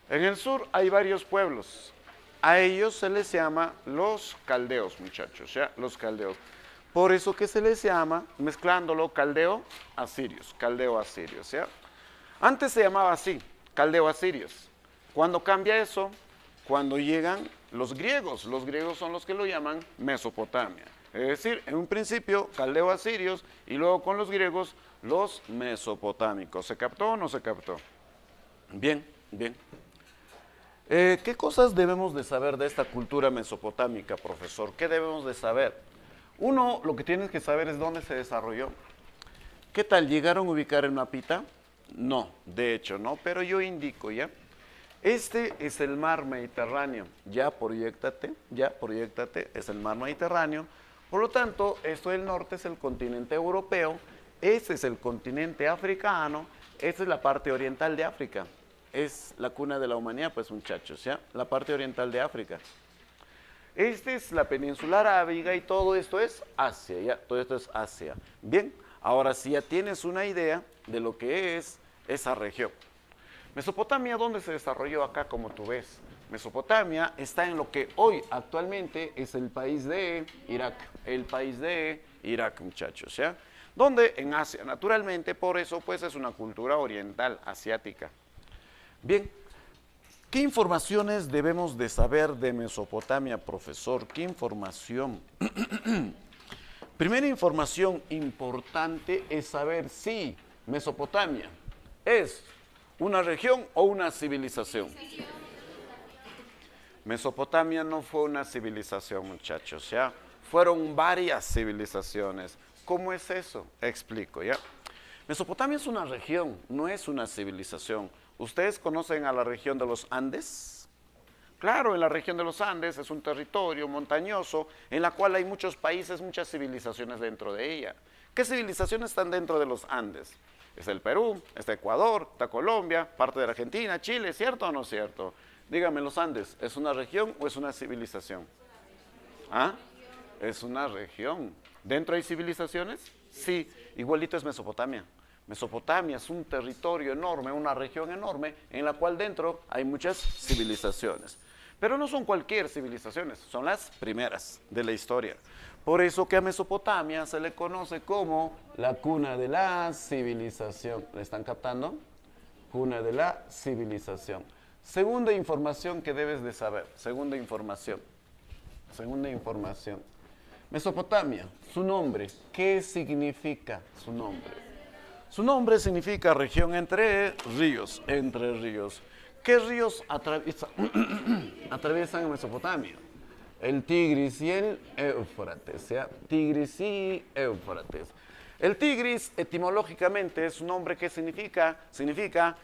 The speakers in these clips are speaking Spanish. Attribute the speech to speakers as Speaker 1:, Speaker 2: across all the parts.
Speaker 1: En el sur hay varios pueblos. A ellos se les llama los caldeos, muchachos, ¿ya? Los caldeos. Por eso que se les llama, mezclándolo, caldeo asirios, ¿ya? Antes se llamaba así, caldeo asirios. Cuando cambia eso, cuando llegan los griegos son los que lo llaman Mesopotamia. Es decir, en un principio caldeo asirios y luego con los griegos los mesopotámicos. ¿Se captó o no se captó? Bien, bien. ¿Qué cosas debemos de saber de esta cultura mesopotámica, profesor? ¿Qué debemos de saber? Uno, lo que tienes que saber es dónde se desarrolló. ¿Qué tal? ¿Llegaron a ubicar el mapita? No, de hecho no, pero yo indico ya. Este es el mar Mediterráneo. Ya proyéctate, es el mar Mediterráneo. Por lo tanto, esto del norte es el continente europeo, este es el continente africano, esta es la parte oriental de África. Es la cuna de la humanidad, pues muchachos, ¿ya? La parte oriental de África. Esta es la península arábiga y todo esto es Asia, ¿ya? Todo esto es Asia. Bien, ahora sí ya tienes una idea de lo que es esa región. Mesopotamia, ¿dónde se desarrolló acá, como tú ves? Mesopotamia está en lo que hoy actualmente es el país de Irak. El país de Irak, muchachos, ¿ya? Donde en Asia, naturalmente, por eso pues es una cultura oriental, asiática. Bien, ¿qué informaciones debemos de saber de Mesopotamia, profesor? ¿Qué información? Primera información importante es saber si Mesopotamia es una región o una civilización. Mesopotamia no fue una civilización, muchachos, ¿ya? Fueron varias civilizaciones. ¿Cómo es eso? Explico, ¿ya? Mesopotamia es una región, no es una civilización. ¿Ustedes conocen a la región de los Andes? Claro, en la región de los Andes es un territorio montañoso en la cual hay muchos países, muchas civilizaciones dentro de ella. ¿Qué civilizaciones están dentro de los Andes? Es el Perú, está Ecuador, está Colombia, parte de la Argentina, Chile, ¿cierto o no cierto? Dígame, los Andes, ¿es una región o es una civilización? ¿Ah? Es una región. ¿Dentro hay civilizaciones? Sí, igualito es Mesopotamia. Mesopotamia es un territorio enorme, una región enorme, en la cual dentro hay muchas civilizaciones. Pero no son cualquier civilizaciones, son las primeras de la historia. Por eso que a Mesopotamia se le conoce como la cuna de la civilización. ¿Le están captando? Cuna de la civilización. Segunda información que debes de saber. Segunda información. Mesopotamia, su nombre. ¿Qué significa su nombre? Su nombre significa región entre ríos, entre ríos. ¿Qué ríos atraviesan Mesopotamia? El Tigris y el Éufrates, ¿ya? Tigris y Éufrates. El Tigris, etimológicamente, es un nombre que significa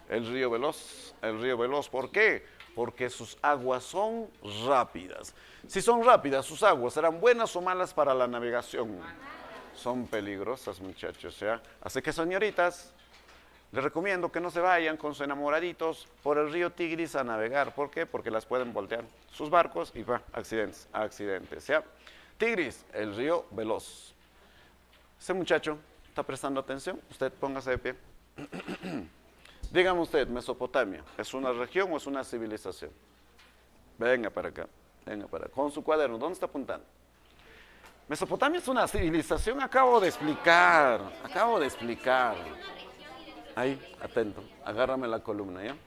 Speaker 1: el río veloz. El río veloz, ¿por qué? Porque sus aguas son rápidas. Si son rápidas, sus aguas serán buenas o malas para la navegación. Son peligrosas, muchachos, ¿ya? Así que, señoritas, les recomiendo que no se vayan con sus enamoraditos por el río Tigris a navegar. ¿Por qué? Porque las pueden voltear sus barcos y va, accidentes, ¿ya? Tigris, el río veloz. Ese muchacho está prestando atención. Usted póngase de pie. Dígame usted, Mesopotamia, ¿es una región o es una civilización? Venga para acá, con su cuaderno, ¿dónde está apuntando? Mesopotamia es una civilización, acabo de explicar. Ahí, atento, agárrame la columna, ¿ya?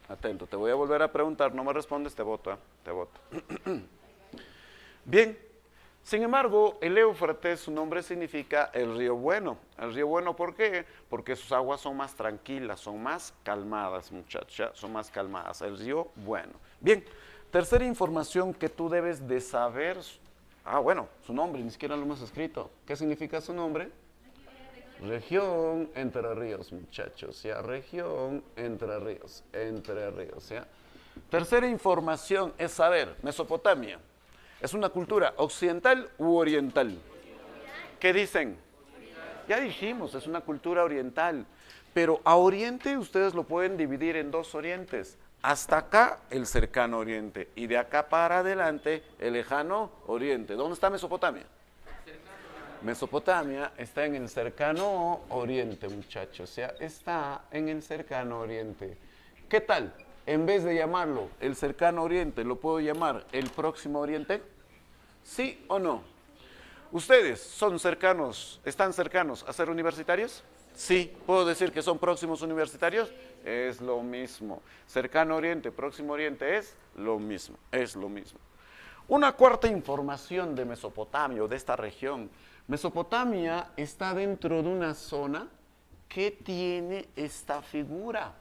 Speaker 1: Atento, te voy a volver a preguntar, no me respondes, te voto, ¿eh? Te voto. Bien, sin embargo, el Éufrates, su nombre significa el río bueno. El río bueno, ¿por qué? Porque sus aguas son más tranquilas, son más calmadas, muchachos, ¿ya? Son más calmadas, el río bueno. Bien, tercera información que tú debes de saber. Bueno, su nombre, ni siquiera lo hemos escrito. ¿Qué significa su nombre? Región Entre Ríos, muchachos, ¿ya? Región Entre Ríos, ¿ya? Tercera información es saber, Mesopotamia, ¿es una cultura occidental u oriental? ¿Qué dicen? Ya dijimos, es una cultura oriental, pero a oriente ustedes lo pueden dividir en dos orientes. Hasta acá el cercano oriente y de acá para adelante el lejano oriente. ¿Dónde está Mesopotamia? Mesopotamia está en el cercano oriente, muchachos, ¿ya? Está en el cercano oriente. ¿Qué tal? En vez de llamarlo el cercano oriente, ¿lo puedo llamar el próximo oriente? ¿Sí o no? ¿Ustedes son cercanos, están cercanos a ser universitarios? Sí. ¿Puedo decir que son próximos universitarios? Es lo mismo. Cercano oriente, próximo oriente es lo mismo, es lo mismo. Una cuarta información de Mesopotamia o de esta región. Mesopotamia está dentro de una zona que tiene esta figura.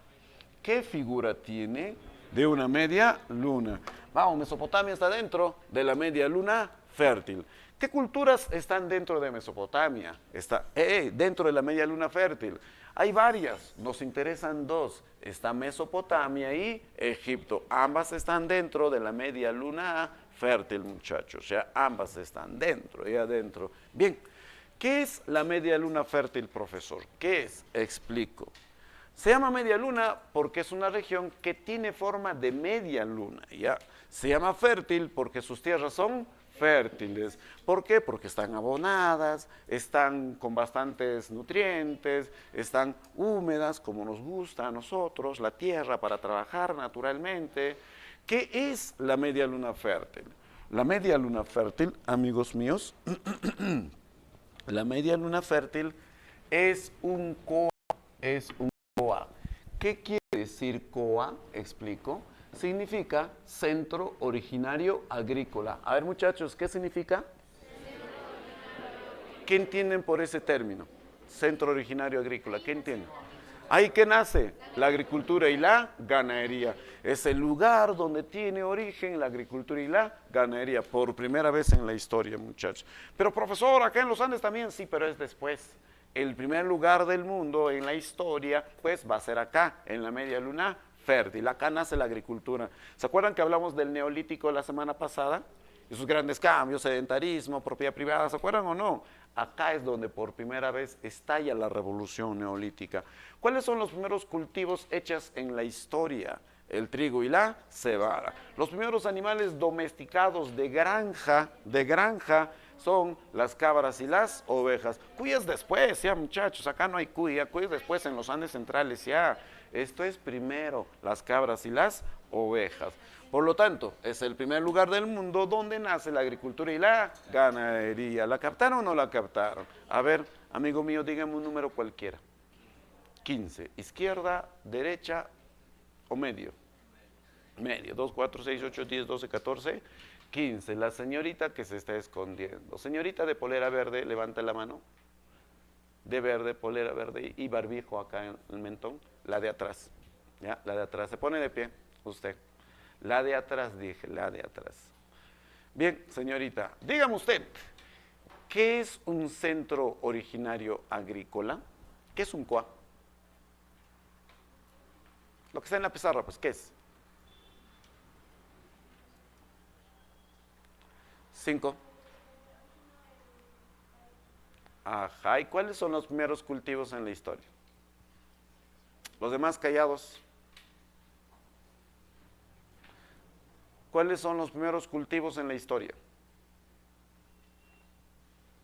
Speaker 1: ¿Qué figura tiene? De una media luna. Vamos, Mesopotamia está dentro de la media luna fértil. ¿Qué culturas están dentro de Mesopotamia? Está dentro de la media luna fértil. Hay varias, nos interesan dos. Está Mesopotamia y Egipto. Ambas están dentro de la media luna fértil, muchachos. O sea, ambas están dentro y adentro. Bien, ¿qué es la media luna fértil, profesor? ¿Qué es? Explico. Se llama media luna porque es una región que tiene forma de media luna, ¿ya? Se llama fértil porque sus tierras son fértiles. ¿Por qué? Porque están abonadas, están con bastantes nutrientes, están húmedas como nos gusta a nosotros, la tierra para trabajar naturalmente. ¿Qué es la media luna fértil? La media luna fértil, amigos míos, la media luna fértil es un COA. ¿Qué quiere decir COA? Explico. Significa Centro Originario Agrícola. A ver, muchachos, ¿qué significa? ¿Qué entienden por ese término? Centro Originario Agrícola, ¿qué entienden? Ahí que nace la agricultura y la ganadería. Es el lugar donde tiene origen la agricultura y la ganadería, por primera vez en la historia, muchachos. Pero profesor, acá en los Andes también, sí, pero es después. El primer lugar del mundo en la historia, pues va a ser acá, en la media luna fértil. Acá nace la agricultura. ¿Se acuerdan que hablamos del neolítico la semana pasada? Y sus grandes cambios, sedentarismo, propiedad privada, ¿se acuerdan o no? Acá es donde por primera vez estalla la revolución neolítica. ¿Cuáles son los primeros cultivos hechos en la historia? El trigo y la cebada. Los primeros animales domesticados de granja son las cabras y las ovejas. Cuyas después, ya muchachos, acá no hay cuyas después en los Andes centrales, ya. Esto es primero las cabras y las ovejas. Por lo tanto, es el primer lugar del mundo donde nace la agricultura y la ganadería. ¿La captaron o no la captaron? A ver, amigo mío, dígame un número cualquiera. 15. ¿Izquierda, derecha o medio? Medio. 2, 4, 6, 8, 10, 12, 14, 15. La señorita que se está escondiendo. Señorita de polera verde, levanta la mano. De verde, polera verde y barbijo acá en el mentón. La de atrás. ¿Ya? La de atrás. Se pone de pie, usted. La de atrás, dije, la de atrás. Bien, señorita, dígame usted, ¿qué es un centro originario agrícola? ¿Qué es un COA? Lo que está en la pizarra, pues, ¿qué es? 5. Ajá, ¿y cuáles son los primeros cultivos en la historia? Los demás callados. ¿Cuáles son los primeros cultivos en la historia?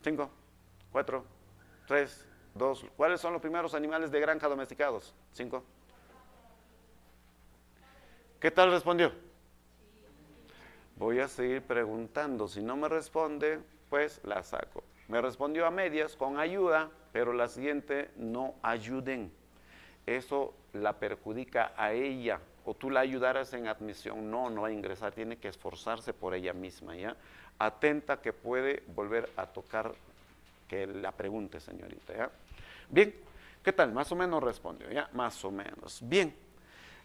Speaker 1: 5, 4, 3, 2. ¿Cuáles son los primeros animales de granja domesticados? 5. ¿Qué tal respondió? Voy a seguir preguntando. Si no me responde, pues la saco. Me respondió a medias, con ayuda, pero la siguiente no ayuden. Eso la perjudica a ella. O tú la ayudaras en admisión, no va a ingresar, tiene que esforzarse por ella misma, ¿ya? Atenta que puede volver a tocar, que la pregunte, señorita, ¿ya? Bien, ¿qué tal? Más o menos respondió, ¿ya? Más o menos. Bien,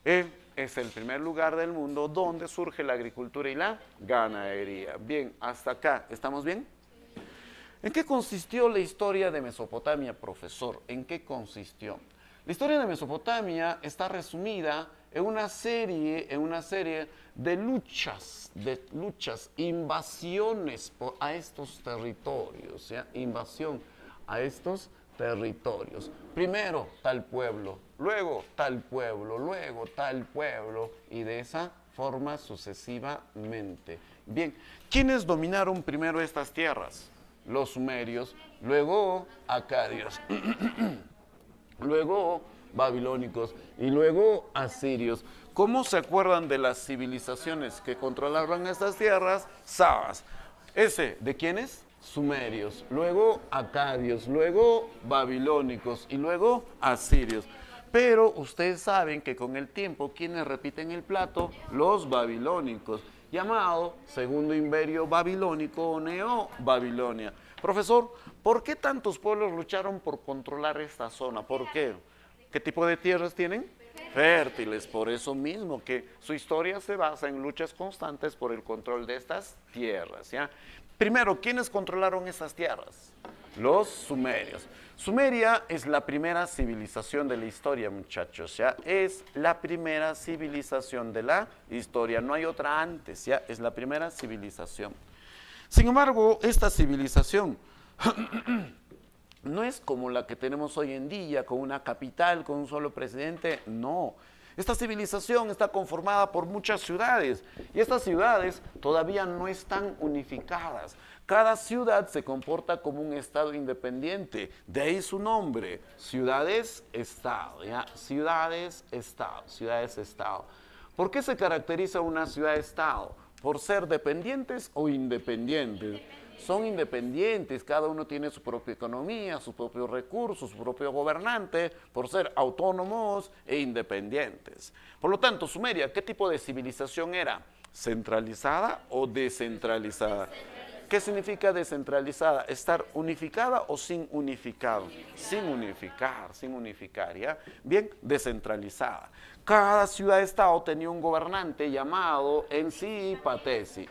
Speaker 1: es el primer lugar del mundo donde surge la agricultura y la ganadería. Bien, hasta acá, ¿estamos bien? ¿En qué consistió la historia de Mesopotamia, profesor? ¿En qué consistió? La historia de Mesopotamia está resumida en una serie de luchas, invasiones a estos territorios, ¿ya? Invasión a estos territorios. Primero tal pueblo, luego tal pueblo, luego tal pueblo, y de esa forma sucesivamente. Bien, ¿quiénes dominaron primero estas tierras? Los sumerios, luego acadios. Luego babilónicos y luego asirios. ¿Cómo se acuerdan de las civilizaciones que controlaban estas tierras? Sabas. Ese, ¿de quiénes? Sumerios, luego acadios, luego babilónicos y luego asirios. Pero ustedes saben que con el tiempo, ¿quiénes repiten el plato? Los babilónicos, llamado Segundo Imperio Babilónico o Neo-Babilonia. Profesor, ¿por qué tantos pueblos lucharon por controlar esta zona? ¿Por qué? ¿Qué tipo de tierras tienen? Fértiles, por eso mismo que su historia se basa en luchas constantes por el control de estas tierras, ¿ya? Primero, ¿quiénes controlaron esas tierras? Los sumerios. Sumeria es la primera civilización de la historia, muchachos, ¿ya? Es la primera civilización de la historia, no hay otra antes, ¿ya? Es la primera civilización. Sin embargo, esta civilización no es como la que tenemos hoy en día, con una capital, con un solo presidente, no. Esta civilización está conformada por muchas ciudades y estas ciudades todavía no están unificadas. Cada ciudad se comporta como un estado independiente, de ahí su nombre, ciudades-estado, ¿ya? Ciudades-estado, ciudades-estado. ¿Por qué se caracteriza una ciudad-estado? ¿Por ser dependientes o independientes? Son independientes, cada uno tiene su propia economía, sus propios recursos, su propio gobernante, por ser autónomos e independientes. Por lo tanto, Sumeria, ¿qué tipo de civilización era? ¿Centralizada o descentralizada? ¿Qué significa descentralizada? ¿Estar unificada o sin unificar? Sin unificar, ¿ya? Bien, descentralizada. Cada ciudad-estado tenía un gobernante llamado Ensipatesi,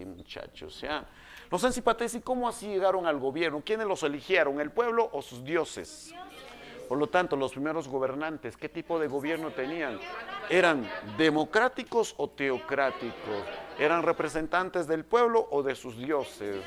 Speaker 1: muchachos, ¿ya? Los Ensipatesi, ¿cómo así llegaron al gobierno? ¿Quiénes los eligieron? ¿El pueblo o sus dioses? Por lo tanto, los primeros gobernantes, ¿qué tipo de gobierno tenían? ¿Eran democráticos o teocráticos? ¿Eran representantes del pueblo o de sus dioses?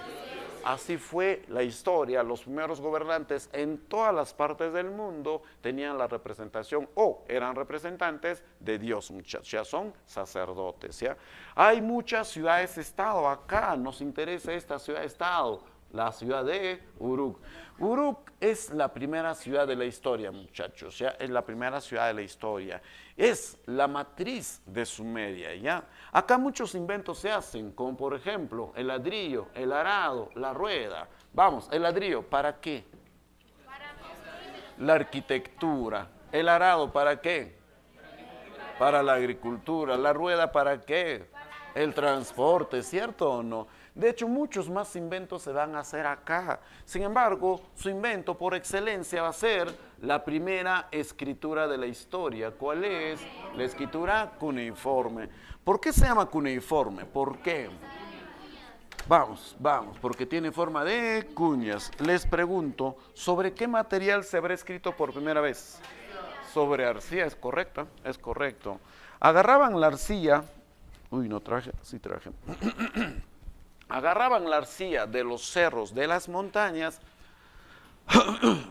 Speaker 1: Así fue la historia. Los primeros gobernantes en todas las partes del mundo tenían la representación o eran representantes de Dios, muchachos. Ya son sacerdotes, ¿ya? Hay muchas ciudades-estado acá. Nos interesa esta ciudad-estado. La ciudad de Uruk. Uruk es la primera ciudad de la historia, muchachos, ¿ya? Es la primera ciudad de la historia. Es la matriz de Sumeria, ¿ya? Acá muchos inventos se hacen, como por ejemplo el ladrillo, el arado, la rueda. Vamos, el ladrillo, ¿para qué? La arquitectura. El arado, ¿para qué? Para la agricultura. La rueda, ¿para qué? El transporte, ¿cierto o no? De hecho, muchos más inventos se van a hacer acá. Sin embargo, su invento por excelencia va a ser la primera escritura de la historia. ¿Cuál es? La escritura cuneiforme. ¿Por qué se llama cuneiforme? ¿Por qué? Vamos, porque tiene forma de cuñas. Les pregunto, ¿sobre qué material se habrá escrito por primera vez? Sobre arcilla, ¿es correcto? Es correcto. Agarraban la arcilla. Uy, no traje, sí traje. Agarraban la arcilla de los cerros, de las montañas,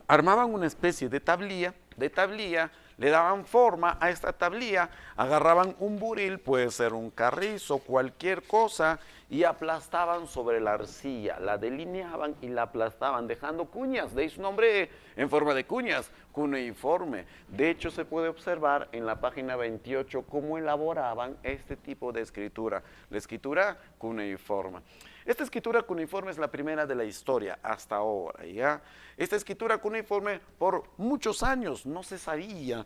Speaker 1: armaban una especie de tablilla, le daban forma a esta tablilla, agarraban un buril, puede ser un carrizo, cualquier cosa, y aplastaban sobre la arcilla, la delineaban y la aplastaban, dejando cuñas, de ahí su nombre en forma de cuñas, cuneiforme. De hecho, se puede observar en la página 28 cómo elaboraban este tipo de escritura, la escritura cuneiforme. Esta escritura cuneiforme es la primera de la historia hasta ahora, ¿ya? Esta escritura cuneiforme por muchos años no se sabía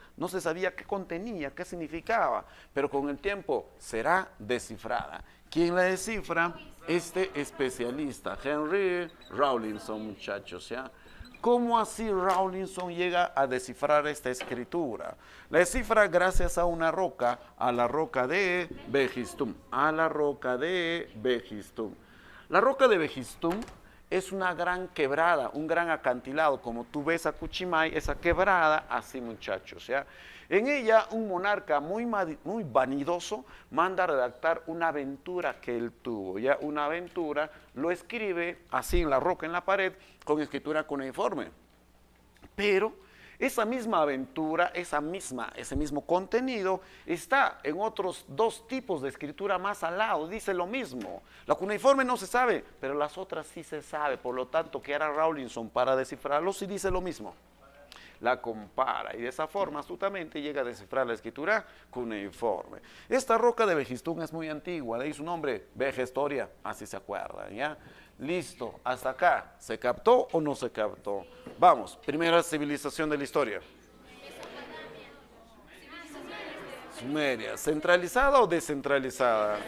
Speaker 1: qué contenía, qué significaba, pero con el tiempo será descifrada. ¿Quién la descifra? Este especialista, Henry Rawlinson, muchachos, ¿ya? ¿Cómo así Rawlinson llega a descifrar esta escritura? La descifra gracias a una roca, a la roca de Behistún, La roca de Behistún es una gran quebrada, un gran acantilado, como tú ves a Cuchimay, esa quebrada, así muchachos, ¿ya? En ella un monarca muy vanidoso manda a redactar una aventura que él tuvo, ¿ya? Una aventura, lo escribe así en la roca, en la pared, con escritura cuneiforme. Pero esa misma aventura, ese mismo contenido está en otros dos tipos de escritura más al lado, dice lo mismo. La cuneiforme no se sabe, pero las otras sí se sabe, por lo tanto, ¿qué hará Rawlinson para descifrarlo? Sí dice lo mismo. la compara y de esa forma astutamente llega a descifrar la escritura cuneiforme. Esta roca de Vejistún es muy antigua, de ahí su nombre, Vejestoria, así se acuerdan, ¿ya? Listo, hasta acá, ¿se captó o no se captó? Vamos, primera civilización de la historia. Sumeria, ¿centralizada o descentralizada?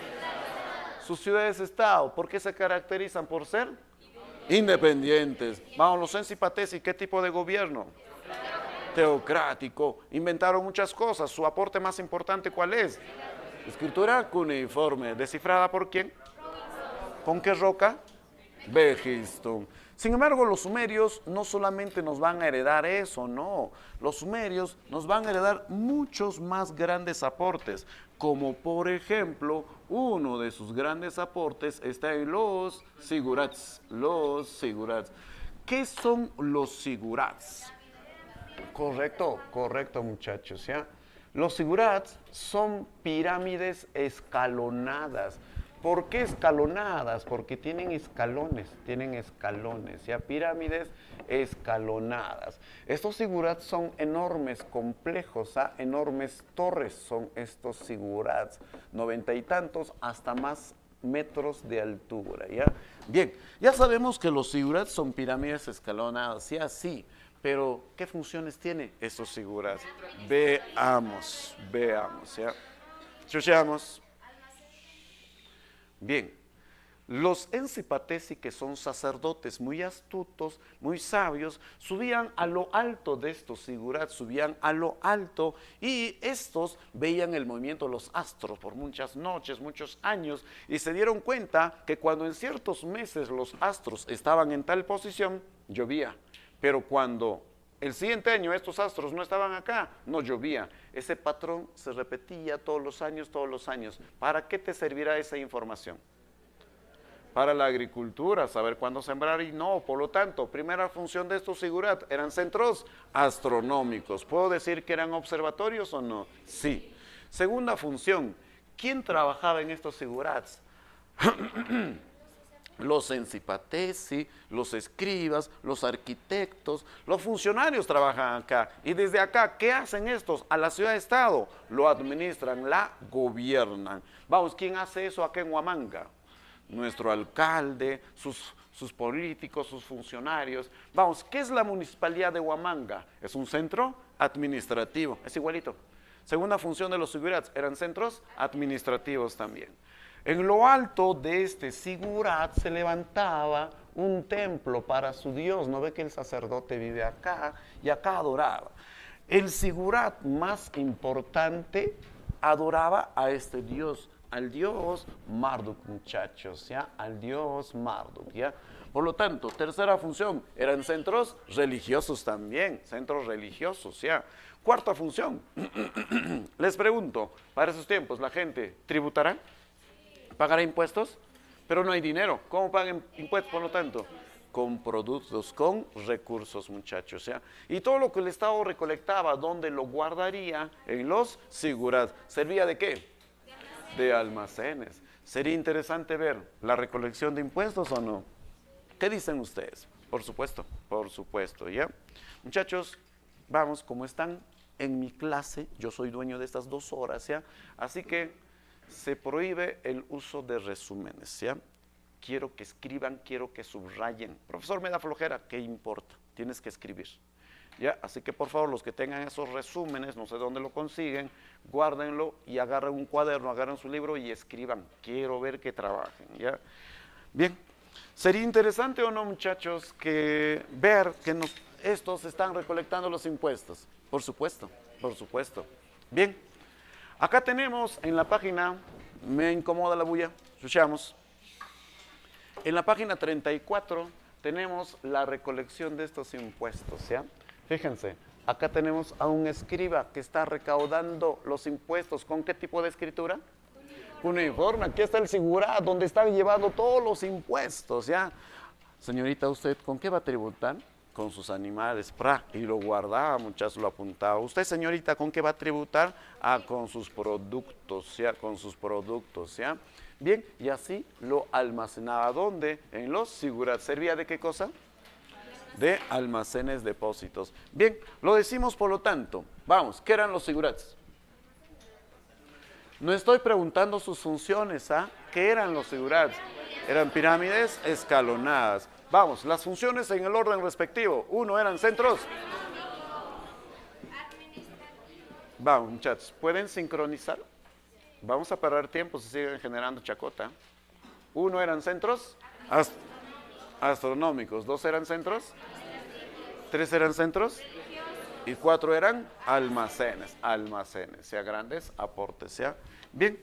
Speaker 1: Sus ciudades-estado, ¿por qué se caracterizan por ser? Independientes. Vamos, los Encipatesi, ¿qué tipo de gobierno? Teocrático. Inventaron muchas cosas. Su aporte más importante, ¿cuál es? Escritura cuneiforme. ¿Descifrada por quién? ¿Con qué roca? Vejistún. Sin embargo, los sumerios no solamente nos van a heredar eso, no. Los sumerios nos van a heredar muchos más grandes aportes, como por ejemplo, uno de sus grandes aportes está en los sigurats. Los sigurats. ¿Qué son los sigurats? Correcto muchachos, ¿ya? Los sigurats son pirámides escalonadas. ¿Por qué escalonadas? Porque tienen escalones, ¿ya? Pirámides escalonadas. Estos sigurats son enormes, complejos, ¿ah? Enormes torres son estos sigurats, 90 y tantos hasta más metros de altura, ¿ya? Bien, ya sabemos que los sigurats son pirámides escalonadas, ¿ya? Sí, pero ¿qué funciones tienen estos sigurats? Veamos, ¿ya? Escuchamos. Bien, los Encipatesi, que son sacerdotes muy astutos, muy sabios, subían a lo alto de estos sigurats, subían a lo alto y estos veían el movimiento de los astros por muchas noches, muchos años y se dieron cuenta que cuando en ciertos meses los astros estaban en tal posición, llovía, pero cuando el siguiente año estos astros no estaban acá, no llovía. Ese patrón se repetía todos los años. ¿Para qué te servirá esa información? Para la agricultura, saber cuándo sembrar y no. Por lo tanto, primera función de estos sigurats, eran centros astronómicos. ¿Puedo decir que eran observatorios o no? Sí. Segunda función, ¿quién trabajaba en estos sigurats? Los Encipatesi, los escribas, los arquitectos, los funcionarios trabajan acá. Y desde acá, ¿qué hacen estos? A la ciudad-estado, lo administran, la gobiernan. Vamos, ¿quién hace eso acá en Huamanga? Nuestro alcalde, sus políticos, sus funcionarios. Vamos, ¿qué es la municipalidad de Huamanga? Es un centro administrativo, es igualito. Segunda función de los sigurats, eran centros administrativos también. En lo alto de este sigurat se levantaba un templo para su Dios. ¿No ve que el sacerdote vive acá y acá adoraba? El sigurat más importante adoraba a este Dios, al Dios Marduk, muchachos, ¿ya? Al Dios Marduk, ¿ya? Por lo tanto, tercera función, eran centros religiosos también, centros religiosos, ¿ya? Cuarta función, les pregunto, para esos tiempos, ¿la gente tributará? ¿Pagará impuestos? Pero no hay dinero. ¿Cómo pagan impuestos, por lo tanto? Con productos, con recursos, muchachos, ¿ya? Y todo lo que el Estado recolectaba, ¿dónde lo guardaría? En los sigurats. ¿Servía de qué? De almacenes. ¿Sería interesante ver la recolección de impuestos o no? ¿Qué dicen ustedes? Por supuesto, ¿ya? Muchachos, vamos, como están en mi clase, yo soy dueño de estas 2 horas, ¿ya? Así que se prohíbe el uso de resúmenes, ¿ya? Quiero que escriban, quiero que subrayen. Profesor, me da flojera, ¿qué importa? Tienes que escribir, ¿ya? Así que por favor, los que tengan esos resúmenes, no sé dónde lo consiguen, guárdenlo y agarren un cuaderno, agarren su libro y escriban. Quiero ver que trabajen, ¿ya? Bien, sería interesante o no, muchachos, que ver que estos están recolectando los impuestos. Por supuesto. Bien. Acá tenemos en la página, me incomoda la bulla, escuchamos. En la página 34 tenemos la recolección de estos impuestos, ¿ya? Fíjense, acá tenemos a un escriba que está recaudando los impuestos. ¿Con qué tipo de escritura? Cuneiforme. Aquí está el sigurat, donde están llevando todos los impuestos, ¿ya? Señorita, ¿usted con qué va a tributar? Con sus animales, y lo guardaba, muchachos, lo apuntaba. Usted, señorita, ¿con qué va a tributar? Con sus productos, ¿ya? Bien, y así lo almacenaba. ¿Dónde? En los sigurats. ¿Servía de qué cosa? de almacenes, depósitos. Bien, lo decimos por lo tanto. Vamos, ¿qué eran los zigurats? No estoy preguntando sus funciones, ¿ah? ¿Qué eran los zigurats? Eran pirámides escalonadas. Vamos, las funciones en el orden respectivo. Uno, eran centros. Vamos, muchachos, ¿pueden sincronizar? Vamos a perder tiempo si siguen generando chacota. Uno, eran centros astronómicos. Dos, eran centros. Tres, eran centros. Y cuatro, eran almacenes. Almacenes, sea grandes, aportes, sea. Bien.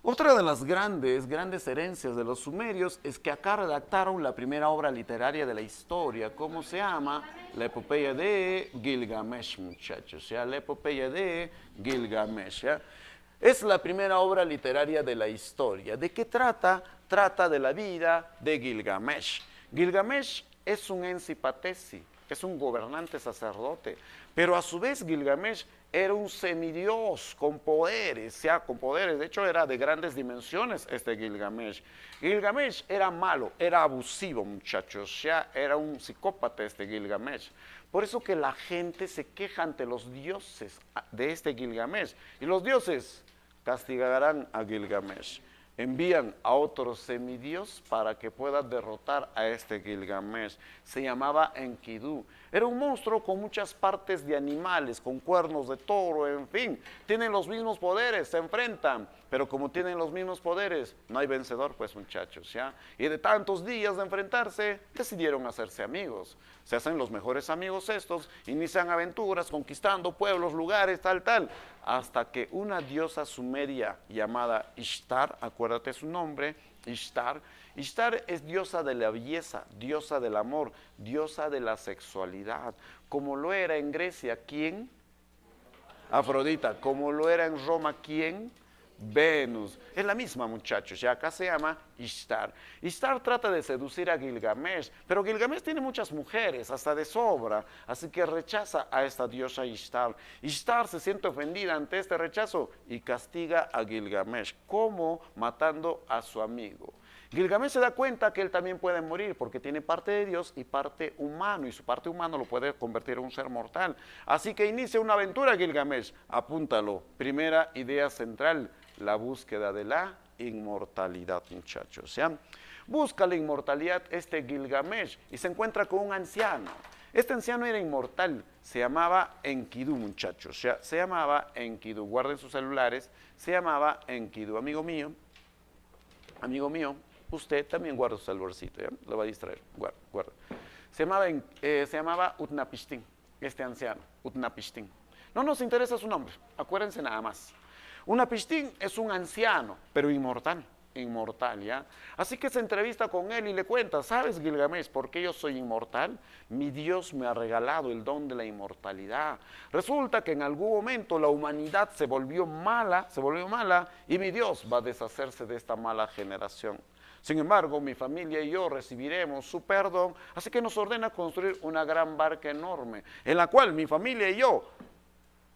Speaker 1: Otra de las grandes herencias de los sumerios es que acá redactaron la primera obra literaria de la historia. ¿Cómo se llama? La epopeya de Gilgamesh, muchachos. ¿Ya? La epopeya de Gilgamesh. ¿Ya? Es la primera obra literaria de la historia. ¿De qué trata? Trata de la vida de Gilgamesh. Gilgamesh es un encipatesi, es un gobernante sacerdote, pero a su vez Gilgamesh era un semidios con poderes, de hecho era de grandes dimensiones este Gilgamesh. Gilgamesh era malo, era abusivo, muchachos, ya era un psicópata este Gilgamesh. Por eso que la gente se queja ante los dioses de este Gilgamesh, y los dioses castigarán a Gilgamesh. Envían a otro semidios para que pueda derrotar a este Gilgamesh. Se llamaba Enkidu. Era un monstruo con muchas partes de animales, con cuernos de toro, en fin. Tienen los mismos poderes, se enfrentan. Pero como tienen los mismos poderes, no hay vencedor, pues, muchachos, ¿ya? Y de tantos días de enfrentarse, decidieron hacerse amigos. Se hacen los mejores amigos estos, inician aventuras, conquistando pueblos, lugares, tal, hasta que una diosa sumeria llamada Ishtar, acuérdate su nombre, Ishtar es diosa de la belleza, diosa del amor, diosa de la sexualidad, como lo era en Grecia, ¿quién? Afrodita. Como lo era en Roma, ¿quién? Venus. Es la misma, muchachos, ya acá se llama Ishtar. Ishtar trata de seducir a Gilgamesh, pero Gilgamesh tiene muchas mujeres, hasta de sobra, así que rechaza a esta diosa Ishtar. Ishtar se siente ofendida ante este rechazo y castiga a Gilgamesh. ¿Cómo? Matando a su amigo. Gilgamesh se da cuenta que él también puede morir porque tiene parte de Dios y parte humano, y su parte humano lo puede convertir en un ser mortal. Así que inicia una aventura Gilgamesh, apúntalo. Primera idea central, la búsqueda de la inmortalidad, muchachos. ¿Ya? Busca la inmortalidad este Gilgamesh y se encuentra con un anciano. Este anciano era inmortal, se llamaba Enkidu, muchachos. ¿Ya? Se llamaba Enkidu, guarden sus celulares, se llamaba Enkidu. Amigo mío, usted también guarda su celularcito, ¿ya? Lo va a distraer, guarda. Se llamaba Utnapishtim, este anciano, Utnapishtim. No nos interesa su nombre, acuérdense nada más. Utnapishtim es un anciano, pero inmortal, ¿ya? Así que se entrevista con él y le cuenta, ¿sabes, Gilgamesh, por qué yo soy inmortal? Mi Dios me ha regalado el don de la inmortalidad. Resulta que en algún momento la humanidad se volvió mala, y mi Dios va a deshacerse de esta mala generación. Sin embargo, mi familia y yo recibiremos su perdón, así que nos ordena construir una gran barca enorme, en la cual mi familia y yo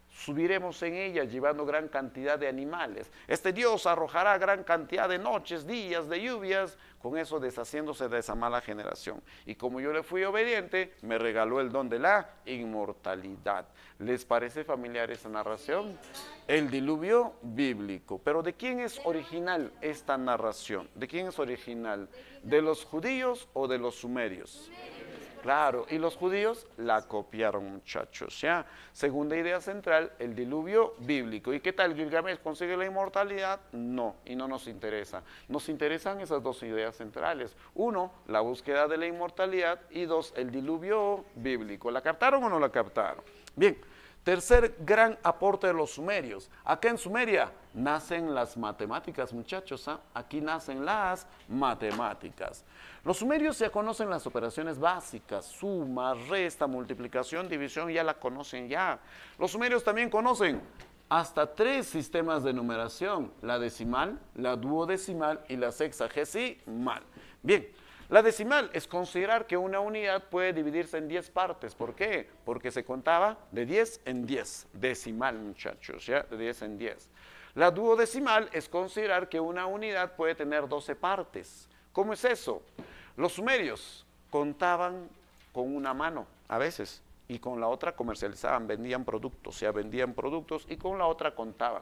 Speaker 1: subiremos en ella llevando gran cantidad de animales. Este Dios arrojará gran cantidad de noches, días, de lluvias, con eso deshaciéndose de esa mala generación. Y como yo le fui obediente, me regaló el don de la inmortalidad. ¿Les parece familiar esa narración? El diluvio bíblico. Pero ¿de quién es original esta narración? ¿De quién es original? ¿De los judíos o de los sumerios? Claro, y los judíos la copiaron, muchachos, ¿ya? Segunda idea central, el diluvio bíblico. ¿Y qué tal? ¿Gilgamesh consigue la inmortalidad? No, y no nos interesa. Nos interesan esas dos ideas centrales. Uno, la búsqueda de la inmortalidad, y dos, el diluvio bíblico. ¿La captaron o no la captaron? Bien. Tercer gran aporte de los sumerios. Acá en Sumeria nacen las matemáticas, muchachos. Aquí nacen las matemáticas. Los sumerios ya conocen las operaciones básicas, suma, resta, multiplicación, división, ya la conocen ya. Los sumerios también conocen hasta 3 sistemas de numeración: la decimal, la duodecimal y la sexagesimal. Bien. La decimal es considerar que una unidad puede dividirse en 10 partes. ¿Por qué? Porque se contaba de 10 en 10. Decimal, muchachos, ¿ya? De 10 en 10. La duodecimal es considerar que una unidad puede tener 12 partes. ¿Cómo es eso? Los sumerios contaban con una mano, a veces, y con la otra comercializaban, vendían productos, o sea, vendían productos y con la otra contaban.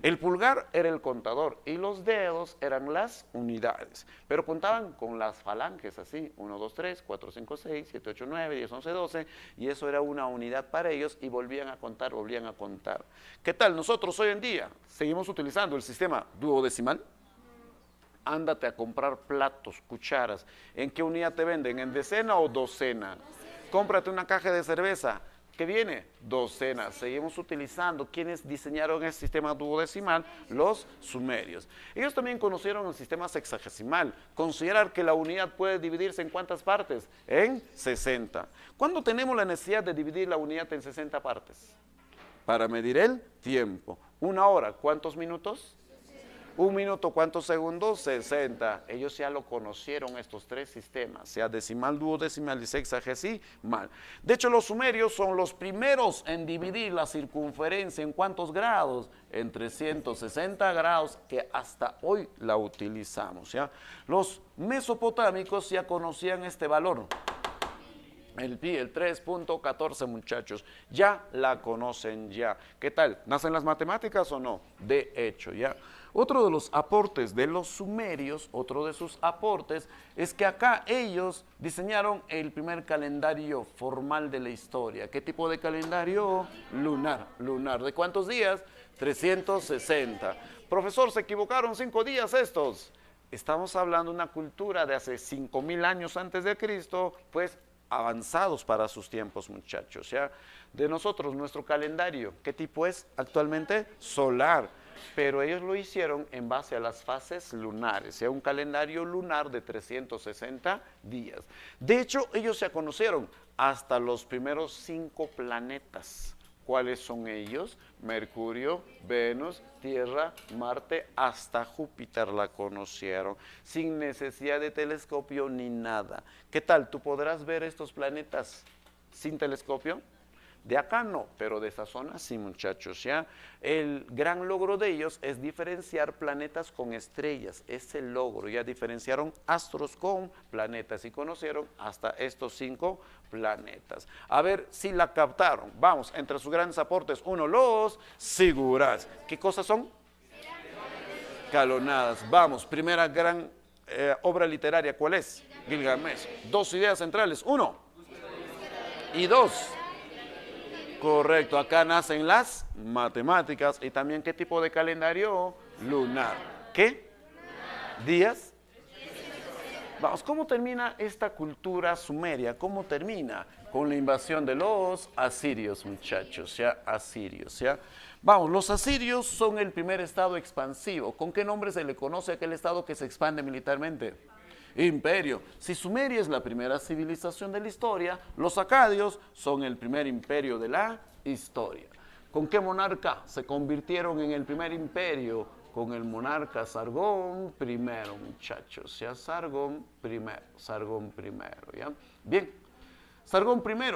Speaker 1: El pulgar era el contador y los dedos eran las unidades, pero contaban con las falanges así, 1, 2, 3, 4, 5, 6, 7, 8, 9, 10, 11, 12, y eso era una unidad para ellos y volvían a contar, volvían a contar. ¿Qué tal? Nosotros hoy en día seguimos utilizando el sistema duodecimal. Ándate a comprar platos, cucharas. ¿En qué unidad te venden? ¿En decena o docena? Cómprate una caja de cerveza. ¿Qué viene? Docena. Seguimos utilizando. ¿Quiénes diseñaron el sistema duodecimal? Los sumerios. Ellos también conocieron el sistema sexagesimal. Considerar que la unidad puede dividirse en ¿cuántas partes? En 60. ¿Cuándo tenemos la necesidad de dividir la unidad en 60 partes? Para medir el tiempo. Una hora, ¿cuántos minutos? Un minuto, ¿cuántos segundos? 60. Ellos ya lo conocieron, estos tres sistemas, sea decimal, duodecimal y sexagesimal. De hecho, los sumerios son los primeros en dividir la circunferencia en ¿cuántos grados? En 360 grados, que hasta hoy la utilizamos, ¿ya? Los mesopotámicos ya conocían este valor. El pi, el 3.14, muchachos, ya la conocen ya. ¿Qué tal? ¿Nacen las matemáticas o no? De hecho, ya. Otro de los aportes de los sumerios, otro de sus aportes, es que acá ellos diseñaron el primer calendario formal de la historia. ¿Qué tipo de calendario? Lunar, lunar. ¿De cuántos días? 360. Profesor, ¿se equivocaron 5 días estos? Estamos hablando de una cultura de hace 5000 años antes de Cristo, pues avanzados para sus tiempos, muchachos, ¿ya? De nosotros, nuestro calendario, ¿qué tipo es actualmente? Solar, pero ellos lo hicieron en base a las fases lunares, ¿ya? Un calendario lunar de 360 días. De hecho, ellos se conocieron hasta los primeros 5 planetas. ¿Cuáles son ellos? Mercurio, Venus, Tierra, Marte, hasta Júpiter la conocieron, sin necesidad de telescopio ni nada. ¿Qué tal? ¿Tú podrás ver estos planetas sin telescopio? De acá no, pero de esa zona sí, muchachos, ¿ya? El gran logro de ellos es diferenciar planetas con estrellas, es el logro, ya diferenciaron astros con planetas y conocieron hasta estos 5 planetas. A ver si la captaron. Vamos, entre sus grandes aportes, uno, los sigurats. ¿Qué cosas son? Calonadas. Vamos, primera gran obra literaria, ¿cuál es? Gilgamesh. 2 ideas centrales, 1 y 2. Correcto, acá nacen las matemáticas y también ¿qué tipo de calendario? Lunar. ¿Qué? ¿Días? Vamos, ¿cómo termina esta cultura sumeria? ¿Cómo termina? Con la invasión de los asirios, muchachos, ¿ya? Asirios, ¿ya? Vamos, los asirios son el primer estado expansivo. ¿Con qué nombre se le conoce a aquel estado que se expande militarmente? Imperio. Si Sumeria es la primera civilización de la historia, los acadios son el primer imperio de la historia. ¿Con qué monarca se convirtieron en el primer imperio? Con el monarca Sargón I, muchachos, ¿ya? Sargón I, ¿ya? Bien, Sargón I,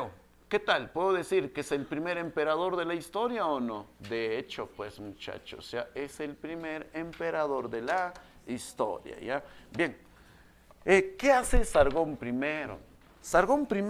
Speaker 1: ¿qué tal? ¿Puedo decir que es el primer emperador de la historia o no? De hecho, pues, muchachos, ¿ya? Es el primer emperador de la historia, ¿ya? Bien. ¿Qué hace Sargón I? Sargón I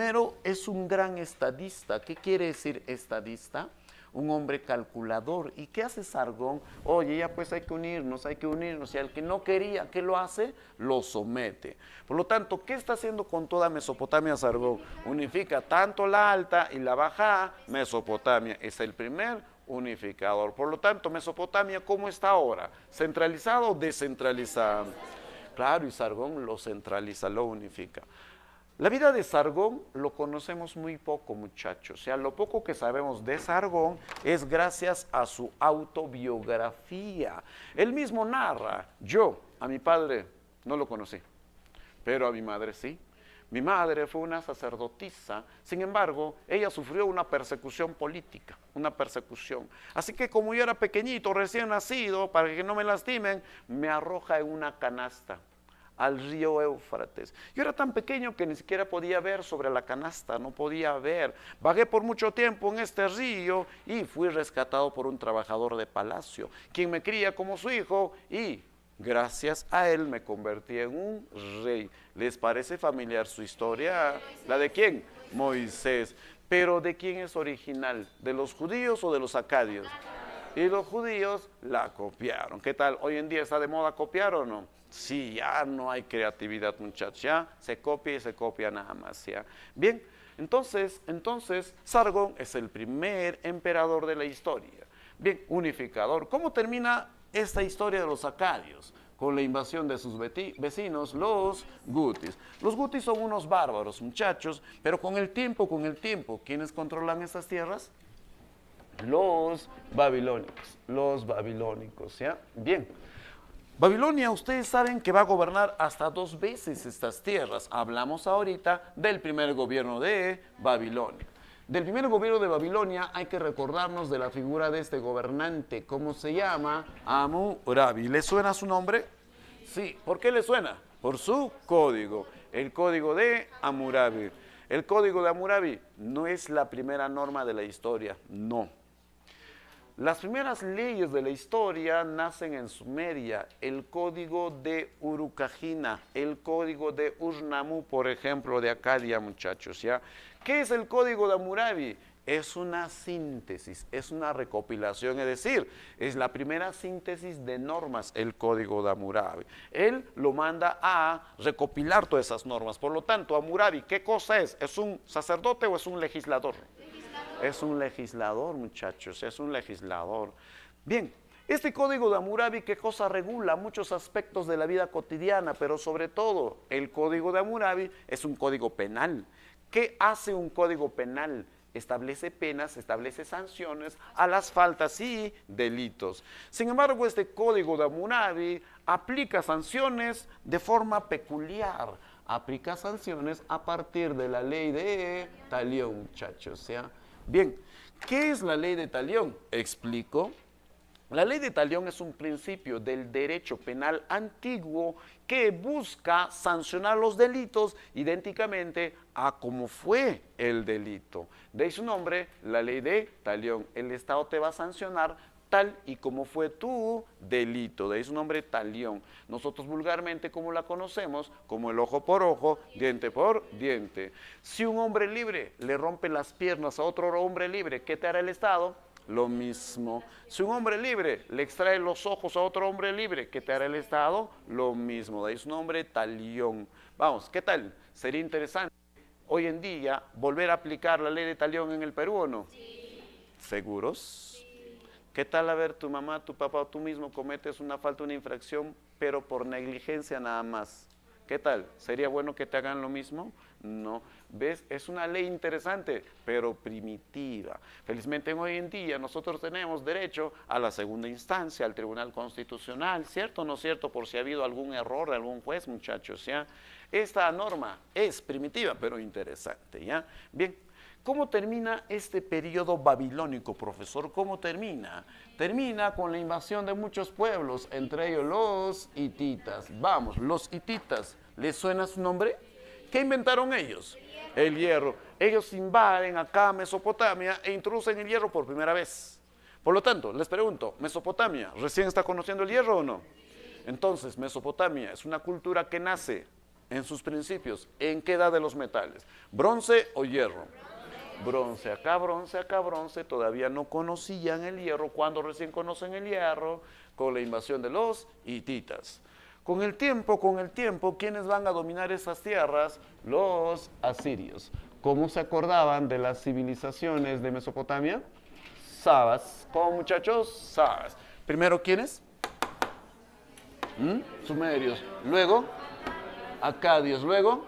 Speaker 1: es un gran estadista. ¿Qué quiere decir estadista? Un hombre calculador. ¿Y qué hace Sargón? Oye, ya pues hay que unirnos. Y al que no quería, ¿qué lo hace? Lo somete. Por lo tanto, ¿qué está haciendo con toda Mesopotamia Sargón? Unifica tanto la alta y la baja Mesopotamia. Es el primer unificador. Por lo tanto, Mesopotamia, ¿cómo está ahora? ¿Centralizado o descentralizado? Claro, y Sargón lo centraliza, lo unifica. La vida de Sargón lo conocemos muy poco, muchachos. O sea, lo poco que sabemos de Sargón es gracias a su autobiografía. Él mismo narra, yo a mi padre no lo conocí, pero a mi madre sí. Mi madre fue una sacerdotisa, sin embargo, ella sufrió una persecución política, una persecución. Así que como yo era pequeñito, recién nacido, para que no me lastimen, me arroja en una canasta al río Éufrates. Yo era tan pequeño que ni siquiera podía ver sobre la canasta, no podía ver. Vagué por mucho tiempo en este río y fui rescatado por un trabajador de palacio, quien me cría como su hijo y Gracias a él me convertí en un rey. ¿Les parece familiar su historia? ¿La de quién? Moisés. Pero ¿de quién es original? ¿De los judíos o de los acadios? Y los judíos la copiaron. ¿Qué tal? ¿Hoy en día está de moda copiar o no? Sí, ya no hay creatividad, muchachos. Ya se copia y se copia nada más. ¿Ya? Bien, entonces Sargón es el primer emperador de la historia. Bien, unificador. ¿Cómo termina esta historia de los acadios? Con la invasión de sus vecinos, los gutis. Los gutis son unos bárbaros, muchachos, pero con el tiempo, ¿quiénes controlan estas tierras? Los babilónicos, ¿ya? Bien. Babilonia, ustedes saben que va a gobernar hasta 2 veces estas tierras. Hablamos ahorita del primer gobierno de Babilonia. Del primer gobierno de Babilonia hay que recordarnos de la figura de este gobernante. ¿Cómo se llama? Hammurabi. ¿Le suena su nombre? Sí. ¿Por qué le suena? Por su código. El código de Hammurabi. El código de Hammurabi no es la primera norma de la historia, no. Las primeras leyes de la historia nacen en Sumeria, el código de Urukagina, el código de Ur-Nammu, por ejemplo, de Acadia, muchachos, ¿ya? ¿Qué es el código de Hammurabi? Es una síntesis, es una recopilación, es decir, es la primera síntesis de normas, el código de Hammurabi. Él lo manda a recopilar todas esas normas. Por lo tanto, Hammurabi, ¿qué cosa es? ¿Es un sacerdote o es un legislador? Es un legislador, muchachos, es un legislador. Bien, este código de Hammurabi, ¿qué cosa regula? Muchos aspectos de la vida cotidiana, pero sobre todo, el código de Hammurabi es un código penal. ¿Qué hace un código penal? Establece penas, establece sanciones a las faltas y delitos. Sin embargo, este código de Hammurabi aplica sanciones de forma peculiar. Aplica sanciones a partir de la ley de Talión, muchachos, ¿ya? Bien, ¿qué es la ley de Talión? Explico. La ley de Talión es un principio del derecho penal antiguo que busca sancionar los delitos idénticamente a cómo fue el delito. De ahí su nombre, la ley de Talión. El Estado te va a sancionar tal y como fue tu delito. De ahí su nombre, Talión. Nosotros vulgarmente, como la conocemos, como el ojo por ojo, diente por diente. Si un hombre libre le rompe las piernas a otro hombre libre, ¿qué te hará el Estado? Lo mismo. Si un hombre libre le extrae los ojos a otro hombre libre, ¿qué te hará el Estado? Lo mismo. De ahí su nombre, Talión. Vamos, ¿qué tal? Sería interesante hoy en día volver a aplicar la ley de Talión en el Perú, ¿o no? Sí. ¿Seguros? ¿Qué tal, a ver, tu mamá, tu papá o tú mismo cometes una falta, una infracción, pero por negligencia nada más? ¿Qué tal? ¿Sería bueno que te hagan lo mismo? No. ¿Ves? Es una ley interesante, pero primitiva. Felizmente hoy en día nosotros tenemos derecho a la segunda instancia, al Tribunal Constitucional, ¿cierto o no cierto? Por si ha habido algún error de algún juez, muchachos, ¿ya? Esta norma es primitiva, pero interesante, ¿ya? Bien. ¿Cómo termina este periodo babilónico, profesor? ¿Cómo termina? Termina con la invasión de muchos pueblos, entre ellos los hititas. Vamos, los hititas, ¿les suena su nombre? ¿Qué inventaron ellos? El hierro. Ellos invaden acá Mesopotamia e introducen el hierro por primera vez. Por lo tanto, les pregunto, ¿Mesopotamia recién está conociendo el hierro o no? Entonces, Mesopotamia es una cultura que nace en sus principios. ¿En qué edad de los metales? ¿Bronce o hierro? Bronce, acá bronce, todavía no conocían el hierro. Cuando recién conocen el hierro, con la invasión de los hititas. Con el tiempo, ¿quiénes van a dominar esas tierras? Los asirios. ¿Cómo se acordaban de las civilizaciones de Mesopotamia? Sabas. ¿Cómo, muchachos? Sabas. Primero, ¿quiénes? Sumerios. Luego, acadios. Luego,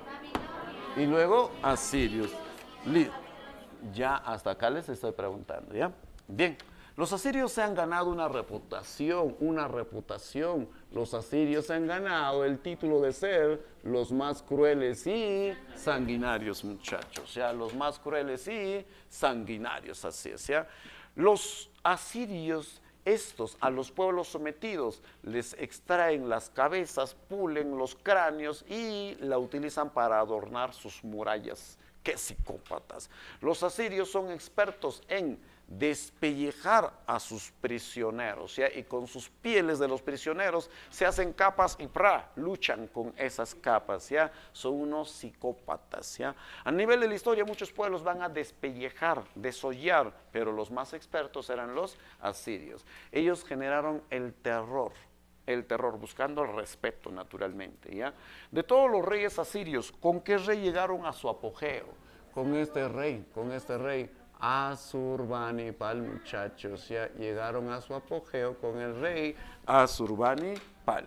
Speaker 1: y luego, asirios. Ya hasta acá les estoy preguntando, ¿ya? Bien, los asirios se han ganado una reputación. Los asirios se han ganado el título de ser los más crueles y sanguinarios, muchachos, ¿ya? Los más crueles y sanguinarios, así es, ¿ya? Los asirios, estos a los pueblos sometidos, les extraen las cabezas, pulen los cráneos y la utilizan para adornar sus murallas. ¡Qué psicópatas! Los asirios son expertos en despellejar a sus prisioneros, ¿ya? Y con sus pieles de los prisioneros se hacen capas y luchan con esas capas, ¿ya? Son unos psicópatas, ¿ya? A nivel de la historia muchos pueblos van a despellejar, desollar, pero los más expertos eran los asirios. Ellos generaron el terror, buscando el respeto naturalmente, ¿ya? De todos los reyes asirios, ¿con qué rey llegaron a su apogeo? Con este rey, Asurbanipal, muchachos, ya llegaron a su apogeo con el rey Asurbanipal.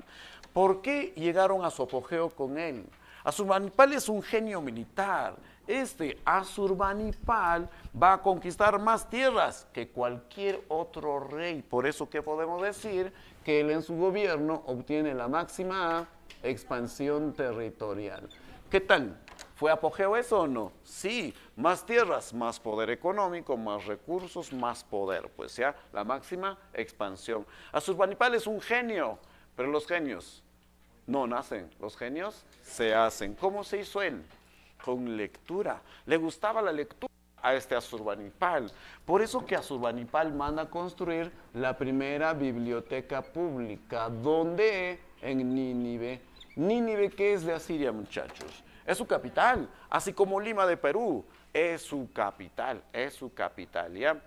Speaker 1: ¿Por qué llegaron a su apogeo con él? Asurbanipal es un genio militar. Este Asurbanipal va a conquistar más tierras que cualquier otro rey. Por eso que podemos decir que él en su gobierno obtiene la máxima expansión territorial. ¿Qué tal? ¿Fue apogeo eso o no? Sí, más tierras, más poder económico, más recursos, más poder. Pues ya, la máxima expansión. Asurbanipal es un genio, pero los genios no nacen, los genios se hacen. ¿Cómo se hizo él? Con lectura. Le gustaba la lectura a este Asurbanipal. Por eso que Asurbanipal manda a construir la primera biblioteca pública. ¿Dónde? En Nínive. Nínive, ¿qué es de Asiria, muchachos? Es su capital, así como Lima de Perú, es su capital, ¿ya?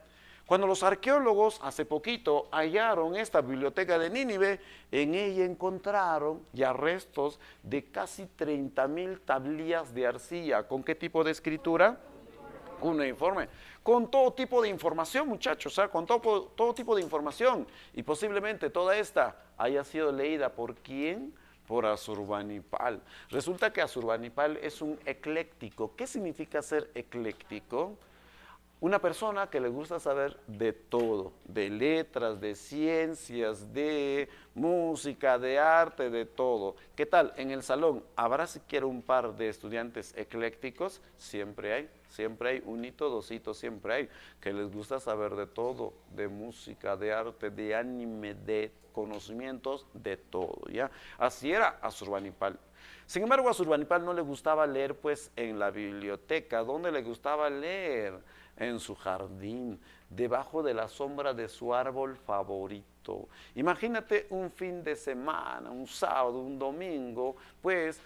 Speaker 1: Cuando los arqueólogos hace poquito hallaron esta biblioteca de Nínive, en ella encontraron ya restos de casi 30,000 tablillas de arcilla. ¿Con qué tipo de escritura? Cuneiforme, con todo tipo de información, muchachos, ¿sabes? Con todo tipo de información, y posiblemente toda esta haya sido leída ¿por quién? Por Asurbanipal. Resulta que Asurbanipal es un ecléctico. ¿Qué significa ser ecléctico? Una persona que le gusta saber de todo, de letras, de ciencias, de música, de arte, de todo. ¿Qué tal? En el salón, ¿habrá siquiera un par de estudiantes eclécticos? Siempre hay, un hito, dos hitos, siempre hay, que les gusta saber de todo, de música, de arte, de anime, de conocimientos, de todo, ¿ya? Así era Asurbanipal. Sin embargo, a Asurbanipal no le gustaba leer pues en la biblioteca. ¿Dónde le gustaba leer? En su jardín, debajo de la sombra de su árbol favorito. Imagínate un fin de semana, un sábado, un domingo, pues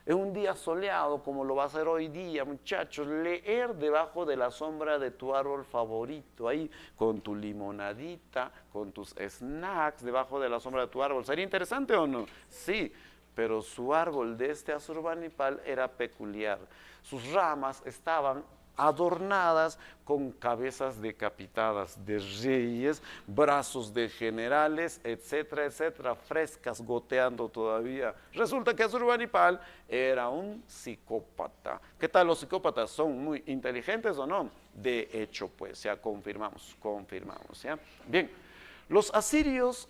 Speaker 1: en un día soleado como lo va a ser hoy día, muchachos, leer debajo de la sombra de tu árbol favorito, ahí con tu limonadita, con tus snacks debajo de la sombra de tu árbol. ¿Sería interesante o no? Sí. Pero su árbol de este Asurbanipal era peculiar. Sus ramas estaban adornadas con cabezas decapitadas de reyes, brazos de generales, etcétera, etcétera, frescas, goteando todavía. Resulta que Asurbanipal era un psicópata. ¿Qué tal los psicópatas? ¿Son muy inteligentes o no? De hecho, pues ya confirmamos, ¿ya? Bien, los asirios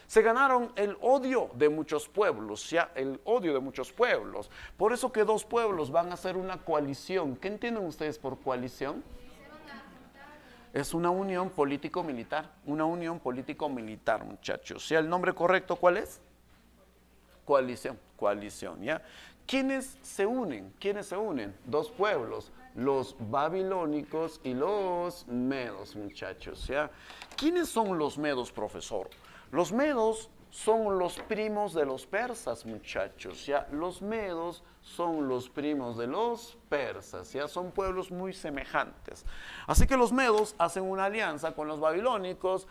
Speaker 1: se ganaron el odio de muchos pueblos, ya, el odio de muchos pueblos. Por eso que dos pueblos van a hacer una coalición. ¿Qué entienden ustedes por coalición? Es una unión político-militar, muchachos. ¿Ya el nombre correcto cuál es? Coalición, ¿ya? ¿Quiénes se unen? Dos pueblos, los babilónicos y los medos, muchachos, ¿ya? ¿Quiénes son los medos, profesor? Los medos son los primos de los persas, muchachos, ¿ya? Los medos son los primos de los persas, ¿ya? Son pueblos muy semejantes. Así que los medos hacen una alianza con los babilónicos.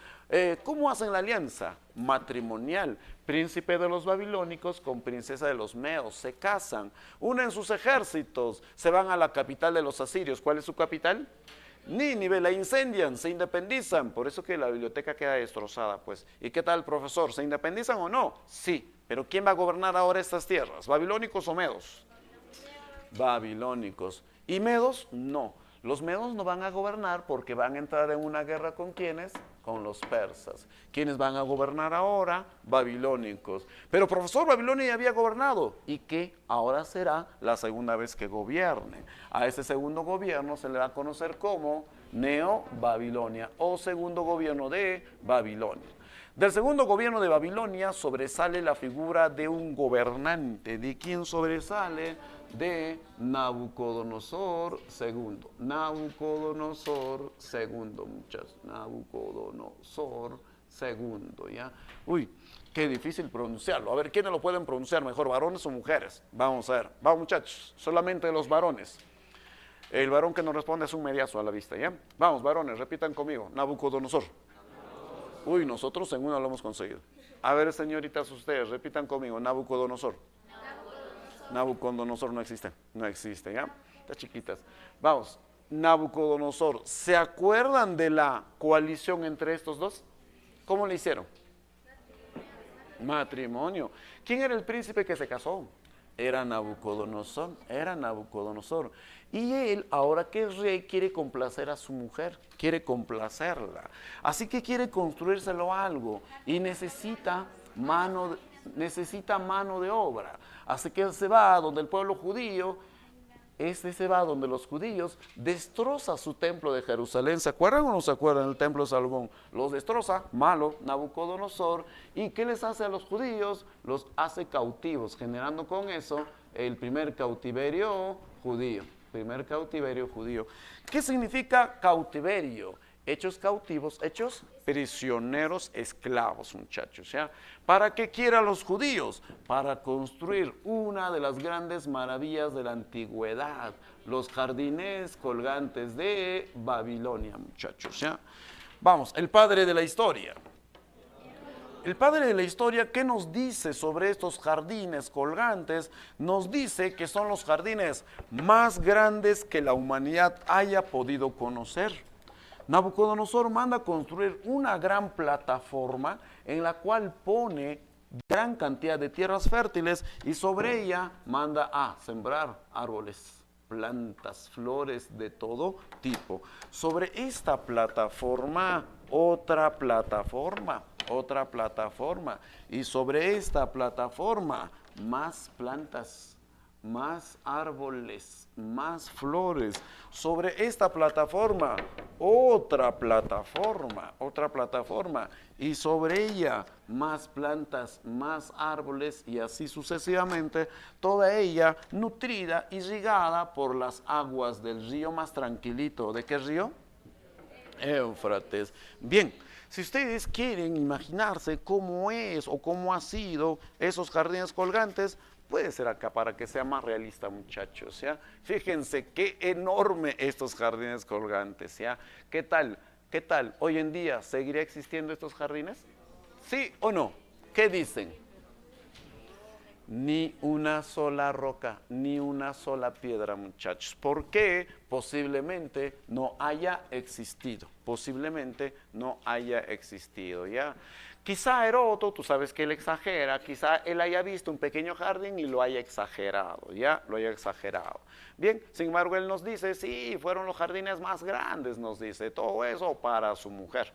Speaker 1: ¿Cómo hacen la alianza? Matrimonial. Príncipe de los babilónicos con princesa de los medos. Se casan, unen sus ejércitos, se van a la capital de los asirios. ¿Cuál es su capital? Nínive, la incendian, se independizan. Por eso que la biblioteca queda destrozada, pues. ¿Y qué tal, profesor? ¿Se independizan o no? Sí, pero ¿quién va a gobernar ahora estas tierras? ¿Babilónicos o medos? Babilónicos. ¿Y medos? No. Los medos no van a gobernar porque van a entrar en una guerra ¿con quiénes? Con los persas. ¿Quiénes van a gobernar ahora? Babilónicos. Pero profesor, Babilonia ya había gobernado. ¿Y qué? Ahora será la segunda vez que gobierne. A ese segundo gobierno se le va a conocer como Neo-Babilonia o segundo gobierno de Babilonia. Del segundo gobierno de Babilonia sobresale la figura de un gobernante. ¿De quién sobresale? de Nabucodonosor II. Nabucodonosor II, muchachos. Nabucodonosor II, ¿ya? Uy, qué difícil pronunciarlo. A ver, ¿quiénes lo pueden pronunciar mejor, varones o mujeres? Vamos a ver. Vamos, muchachos, solamente los varones. El varón que nos responde es un mediazo a la vista, ¿ya? Vamos, varones, repitan conmigo. Nabucodonosor. Uy, nosotros en una lo hemos conseguido. A ver, señoritas, ustedes, repitan conmigo. Nabucodonosor. Nabucodonosor no existe. No existe, ¿ya? Estas chiquitas. Vamos, Nabucodonosor. ¿Se acuerdan de la coalición entre estos dos? ¿Cómo le hicieron? Matrimonio. ¿Quién era el príncipe que se casó? Era Nabucodonosor, era Nabucodonosor. Y él, ahora que es rey, quiere complacer a su mujer, quiere complacerla. Así que quiere construírselo algo y necesita mano de obra. Así que él se va donde el pueblo judío, se va donde los judíos, destroza su templo de Jerusalén. ¿Se acuerdan o no se acuerdan del templo de Salomón? Los destroza, malo, Nabucodonosor. ¿Y qué les hace a los judíos? Los hace cautivos, generando con eso el primer cautiverio judío. Primer cautiverio judío. ¿Qué significa cautiverio? Hechos cautivos, hechos prisioneros, esclavos, muchachos, ¿ya? ¿Para qué quieren los judíos? Para construir una de las grandes maravillas de la antigüedad, los jardines colgantes de Babilonia, muchachos, ¿ya? Vamos, el padre de la historia. El padre de la historia, ¿qué nos dice sobre estos jardines colgantes? Nos dice que son los jardines más grandes que la humanidad haya podido conocer. Nabucodonosor manda construir una gran plataforma en la cual pone gran cantidad de tierras fértiles y sobre ella manda a sembrar árboles, plantas, flores de todo tipo. Sobre esta plataforma, otra plataforma y sobre esta plataforma más plantas, más árboles, más flores. Sobre esta plataforma, otra plataforma, y sobre ella más plantas, más árboles, y así sucesivamente, toda ella nutrida, irrigada por las aguas del río más tranquilito. ¿De qué río? Éufrates. Bien. Si ustedes quieren imaginarse cómo es o cómo ha sido esos jardines colgantes, puede ser acá para que sea más realista, muchachos, ¿ya? Fíjense qué enorme estos jardines colgantes, ¿ya? ¿Qué tal? ¿Qué tal? ¿Hoy en día seguirá existiendo estos jardines? ¿Sí o no? ¿Qué dicen? Ni una sola roca, ni una sola piedra, muchachos. ¿Por qué? Posiblemente no haya existido. ¿Ya? Quizá Heródoto, tú sabes que él exagera, quizá él haya visto un pequeño jardín y lo haya exagerado, ¿ya? Lo haya exagerado. Bien, sin embargo, él nos dice, sí, fueron los jardines más grandes, nos dice, todo eso para su mujer,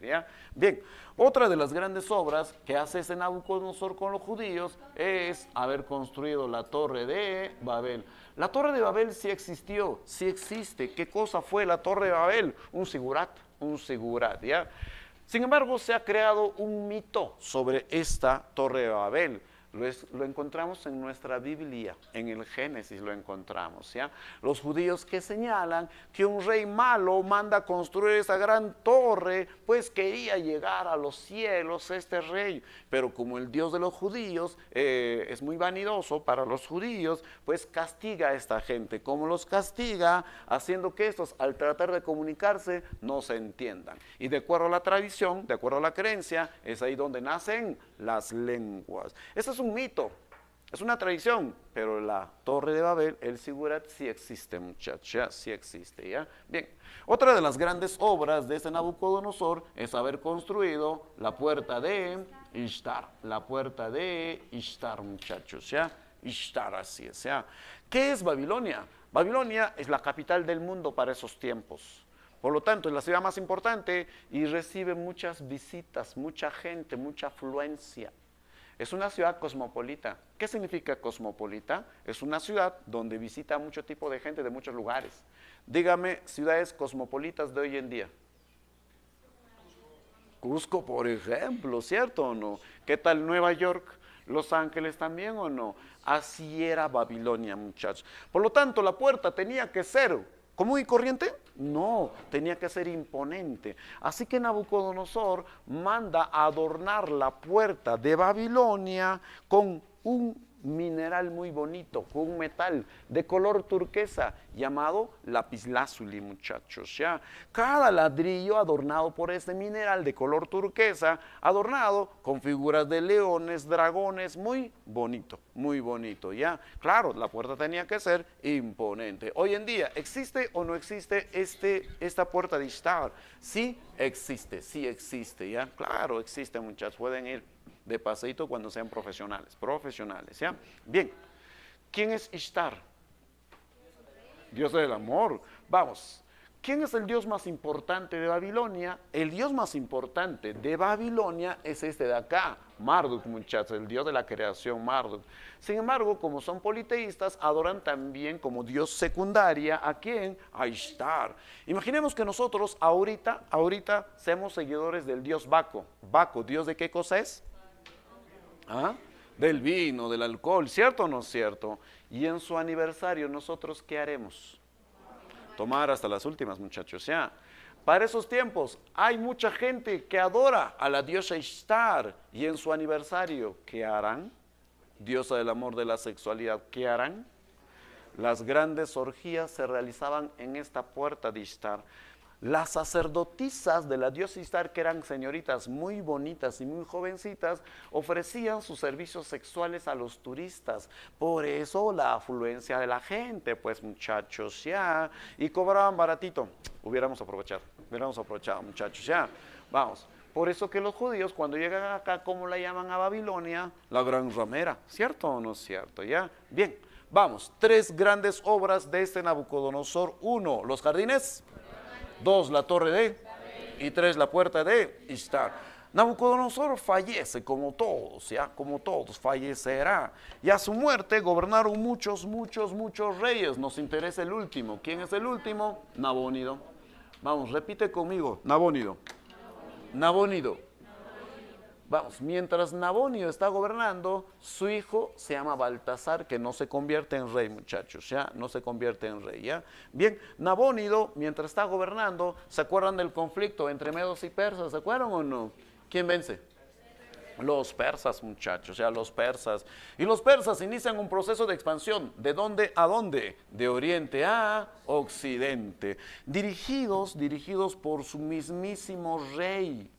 Speaker 1: ¿ya? Bien, otra de las grandes obras que hace ese Nabucodonosor con los judíos es haber construido la Torre de Babel. La Torre de Babel sí existió, sí existe. ¿Qué cosa fue la Torre de Babel? Un sigurat, ¿ya? Sin embargo, se ha creado un mito sobre esta Torre de Babel. Lo encontramos en nuestra Biblia, en el Génesis lo encontramos, ¿ya? Los judíos que señalan que un rey malo manda construir esa gran torre, pues quería llegar a los cielos este rey, pero como el Dios de los judíos es muy vanidoso para los judíos, pues castiga a esta gente. ¿Cómo los castiga? Haciendo que estos, al tratar de comunicarse, no se entiendan. Y de acuerdo a la tradición, de acuerdo a la creencia, es ahí donde nacen las lenguas. Este es un mito, es una tradición, pero la Torre de Babel, el Sigurat, sí existe, muchachos, sí existe, ¿ya? Bien, otra de las grandes obras de este Nabucodonosor es haber construido la puerta de Ishtar, muchachos, ¿ya? Ishtar, así es, ¿ya? ¿Qué es Babilonia? Babilonia es la capital del mundo para esos tiempos. Por lo tanto, es la ciudad más importante y recibe muchas visitas, mucha gente, mucha afluencia. Es una ciudad cosmopolita. ¿Qué significa cosmopolita? Es una ciudad donde visita mucho tipo de gente de muchos lugares. Dígame ciudades cosmopolitas de hoy en día. Cusco, por ejemplo, ¿cierto o no? ¿Qué tal Nueva York? Los ángeles también o no. Así era Babilonia, muchachos. Por lo tanto, la puerta tenía que ser común y corriente. No, tenía que ser imponente. Así que Nabucodonosor manda a adornar la puerta de Babilonia con un mineral muy bonito, con un metal de color turquesa llamado lapislázuli, muchachos. ¿Ya? Cada ladrillo adornado por este mineral de color turquesa, adornado con figuras de leones, dragones, muy bonito, ¿ya? Claro, la puerta tenía que ser imponente. Hoy en día, ¿existe o no existe esta puerta de Ishtar? Sí existe, ¿ya? Claro, existe, muchachos, pueden ir de paseíto cuando sean profesionales, ¿ya? Bien, ¿quién es Ishtar? Dios del amor. Vamos, ¿quién es el dios más importante de Babilonia? El dios más importante de Babilonia es este de acá, Marduk, muchachos, el dios de la creación, Marduk. Sin embargo, como son politeístas, adoran también como dios secundaria, ¿a quién? A Ishtar. Imaginemos que nosotros ahorita seamos seguidores del dios Baco. Baco, ¿dios de qué cosa es? ¿Ah? Del vino, del alcohol, ¿cierto o no es cierto? Y en su aniversario, ¿nosotros qué haremos? Tomar hasta las últimas, muchachos, ¿ya? Para esos tiempos hay mucha gente que adora a la diosa Ishtar y en su aniversario, ¿qué harán? Diosa del amor, de la sexualidad, ¿qué harán? Las grandes orgías se realizaban en esta puerta de Ishtar. Las sacerdotisas de la diosa Ishtar, que eran señoritas muy bonitas y muy jovencitas, ofrecían sus servicios sexuales a los turistas. Por eso la afluencia de la gente, pues muchachos, ya. Y cobraban baratito. Hubiéramos aprovechado, muchachos, ya. Vamos. Por eso que los judíos, cuando llegan acá, ¿cómo la llaman a Babilonia? La gran ramera. ¿Cierto o no es cierto? Ya. Bien. Vamos. 3 grandes obras de este Nabucodonosor. 1, los jardines. 2, la torre de, y 3, la puerta de Ishtar. Nabucodonosor fallece como todos, ya, como todos, fallecerá. Y a su muerte gobernaron muchos reyes. Nos interesa el último. ¿Quién es el último? Nabónido. Vamos, repite conmigo, Nabónido. Vamos, mientras Nabónido está gobernando, su hijo se llama Baltasar, que no se convierte en rey, muchachos, ya, no se convierte en rey, ya. Bien, Nabónido, mientras está gobernando, ¿se acuerdan del conflicto entre medos y persas? ¿Se acuerdan o no? ¿Quién vence? Los persas, muchachos, ya, los persas. Y los persas inician un proceso de expansión. ¿De dónde a dónde? De oriente a occidente. Dirigidos por su mismísimo rey.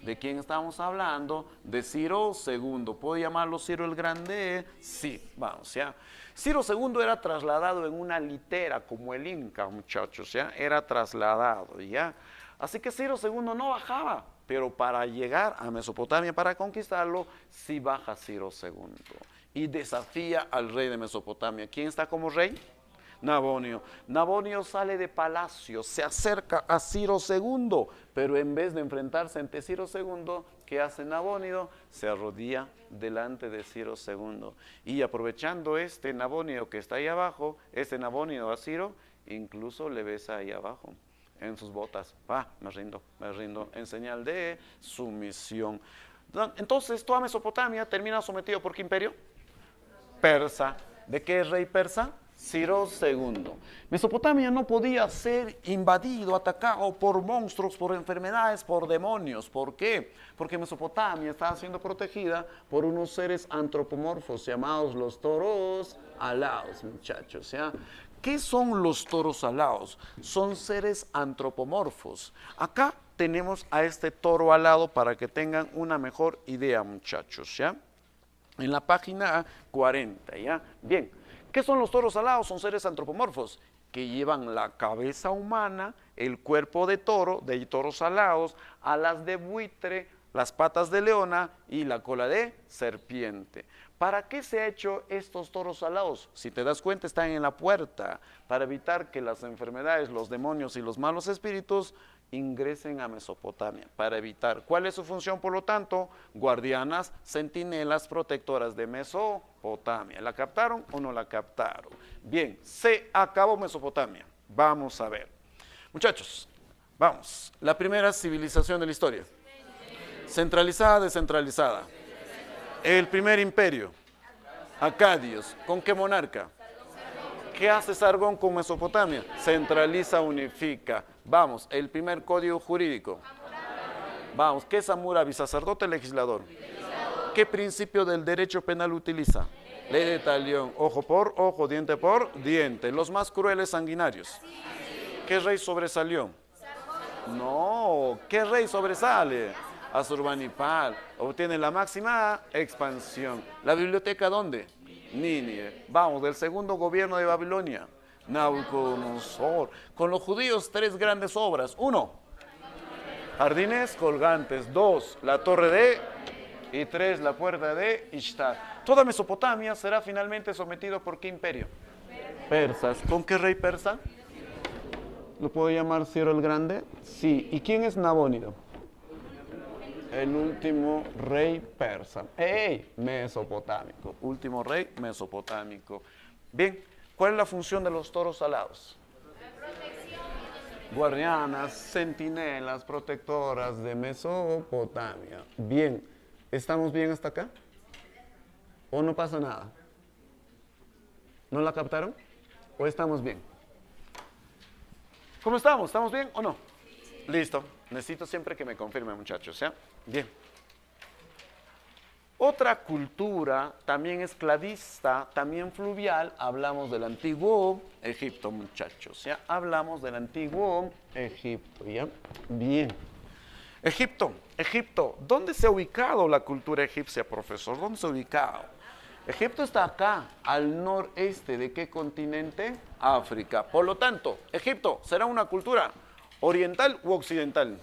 Speaker 1: ¿De quién estamos hablando? De Ciro II. ¿Puedo llamarlo Ciro el Grande? Sí, vamos, ya. Ciro II era trasladado en una litera, como el Inca, muchachos, ya. Era trasladado, ya. Así que Ciro II no bajaba, pero para llegar a Mesopotamia, para conquistarlo, sí baja Ciro II. Y desafía al rey de Mesopotamia. ¿Quién está como rey? Nabonio. Nabonio sale de palacio, se acerca a Ciro II, pero en vez de enfrentarse ante Ciro II, ¿qué hace Nabonio? Se arrodilla delante de Ciro II. Y aprovechando este Nabonio que está ahí abajo, este Nabonio a Ciro, incluso le besa ahí abajo, en sus botas. Me rindo, en señal de sumisión. Entonces, toda Mesopotamia termina sometido ¿por qué imperio? Persa. ¿De qué es rey persa? Ciro II. Mesopotamia no podía ser invadido, atacado por monstruos, por enfermedades, por demonios. ¿Por qué? Porque Mesopotamia estaba siendo protegida por unos seres antropomorfos llamados los toros alados, muchachos, ¿ya? ¿Qué son los toros alados? Son seres antropomorfos. Acá tenemos a este toro alado para que tengan una mejor idea, muchachos, ¿ya? En la página 40, ¿ya? Bien. ¿Qué son los toros alados? Son seres antropomorfos que llevan la cabeza humana, el cuerpo de toros alados, alas de buitre, las patas de leona y la cola de serpiente. ¿Para qué se ha hecho estos toros alados? Si te das cuenta, están en la puerta, para evitar que las enfermedades, los demonios y los malos espíritus ingresen a Mesopotamia, para evitar. ¿Cuál es su función, por lo tanto? Guardianas, centinelas, protectoras de Mesopotamia. ¿La captaron o no la captaron? Bien, se acabó Mesopotamia. Vamos a ver. Muchachos, vamos. La primera civilización de la historia. Centralizada, descentralizada. El primer imperio, Acadios. ¿Con qué monarca? ¿Qué hace Sargón con Mesopotamia? Centraliza, unifica. Vamos, el primer código jurídico. Vamos, ¿qué es Hammurabi? ¿Sacerdote, legislador? ¿Qué principio del derecho penal utiliza? Ley de talión, ojo por ojo, diente por diente. Los más crueles sanguinarios. ¿Qué rey sobresalió? No, ¿qué rey sobresale? Asurbanipal. Obtiene la máxima expansión. ¿La biblioteca dónde? Nínive. Vamos, del segundo gobierno de Babilonia. Nabucodonosor. Con los judíos, 3 grandes obras. 1, jardines colgantes. 2, la torre de... Y 3, la puerta de Ishtar. Toda Mesopotamia será finalmente sometido por ¿qué imperio? Persas. ¿Con qué rey persa? ¿Lo puedo llamar Ciro el Grande? Sí. ¿Y quién es Nabónido? El último rey persa. ¡Ey! Mesopotámico. Último rey mesopotámico. Bien, ¿cuál es la función de los toros alados? Guardianas, centinelas, protectoras de Mesopotamia. Bien, ¿estamos bien hasta acá? ¿O no pasa nada? ¿No la captaron? ¿O estamos bien? ¿Cómo estamos? ¿Estamos bien o no? Listo. Necesito siempre que me confirmen, muchachos, ¿ya? Bien. Otra cultura, también esclavista, también fluvial, hablamos del antiguo Egipto, muchachos, ¿ya? Hablamos del antiguo Egipto, ¿ya? Bien. Egipto, ¿dónde se ha ubicado la cultura egipcia, profesor? ¿Dónde se ha ubicado? Egipto está acá, al noreste. ¿De qué continente? África. Por lo tanto, Egipto será una cultura oriental u occidental.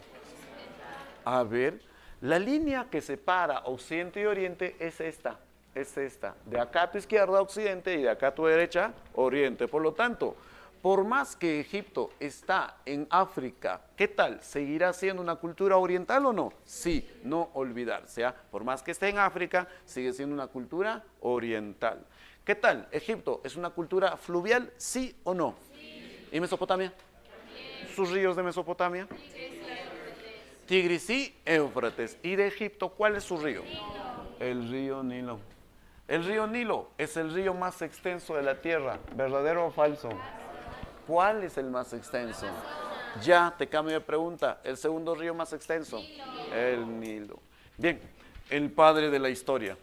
Speaker 1: A ver, la línea que separa occidente y oriente es esta. De acá a tu izquierda, occidente, y de acá a tu derecha, oriente. Por lo tanto, por más que Egipto está en África, ¿qué tal? ¿Seguirá siendo una cultura oriental o no? Sí, no olvidarse. Por más que esté en África, sigue siendo una cultura oriental. ¿Qué tal? ¿Egipto es una cultura fluvial, sí o no? Sí. ¿Y Mesopotamia? También. ¿Sus ríos de Mesopotamia? Tigris y Éufrates. ¿Y de Egipto cuál es su río? Nilo. El río Nilo. El río Nilo es el río más extenso de la tierra, ¿verdadero o falso? ¿Cuál es el más extenso? Ya te cambio de pregunta. ¿El segundo río más extenso? Nilo. El Nilo. Bien, el padre de la historia.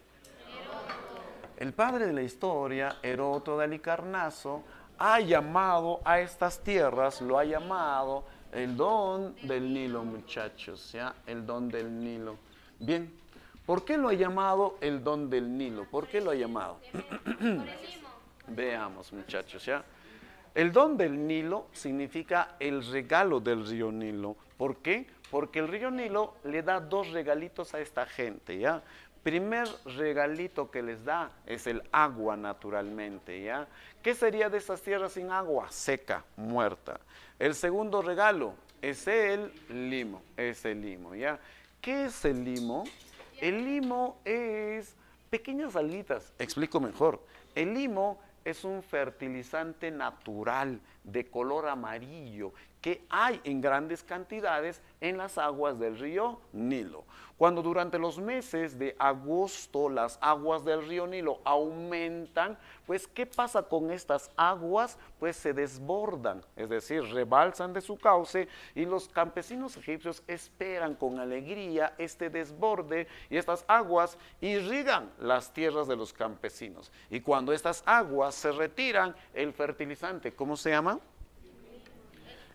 Speaker 1: El padre de la historia, Heródoto de Halicarnaso, ha llamado a estas tierras, lo ha llamado el don del Nilo, muchachos, ¿ya? El don del Nilo. Bien, ¿por qué lo ha llamado el don del Nilo? ¿Por qué lo ha llamado? Veamos, muchachos, ¿ya? El don del Nilo significa el regalo del río Nilo. ¿Por qué? Porque el río Nilo le da 2 regalitos a esta gente, ¿ya? Primer regalito que les da es el agua, naturalmente, ¿ya? ¿Qué sería de esas tierras sin agua? Seca, muerta. El segundo regalo es el limo, ¿ya? ¿Qué es el limo? El limo es pequeñas alguitas. Explico mejor. El limo es un fertilizante natural de color amarillo que hay en grandes cantidades en las aguas del río Nilo. Cuando durante los meses de agosto las aguas del río Nilo aumentan, pues ¿qué pasa con estas aguas? Pues se desbordan, es decir, rebalsan de su cauce, y los campesinos egipcios esperan con alegría este desborde, y estas aguas irrigan las tierras de los campesinos. Y cuando estas aguas se retiran, el fertilizante, ¿cómo se llama?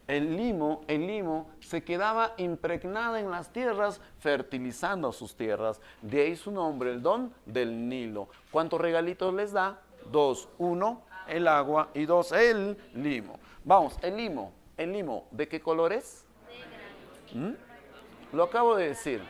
Speaker 1: El limo se quedaba impregnada en las tierras, fertilizando sus tierras. De ahí su nombre, el don del Nilo. ¿Cuántos regalitos les da? 2. 1, el agua, y 2, el limo. Vamos, el limo, ¿de qué color es? Negra. Lo acabo de decir.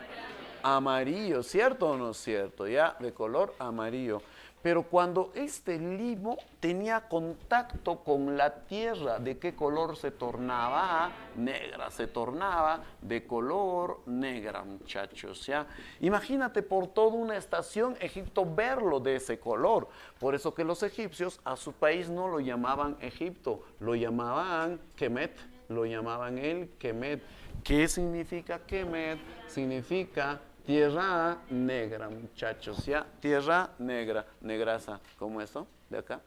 Speaker 1: Amarillo, ¿cierto o no es cierto? Ya, de color amarillo. Pero cuando este limo tenía contacto con la tierra, ¿de qué color se tornaba? Negra, se tornaba de color negra, muchachos, ¿ya? Imagínate por toda una estación Egipto verlo de ese color. Por eso que los egipcios a su país no lo llamaban Egipto, lo llamaban Kemet, lo llamaban el Kemet. ¿Qué significa Kemet? Significa Tierra negra, muchachos, ¿ya? Tierra negra, negrasa, como esto, de acá,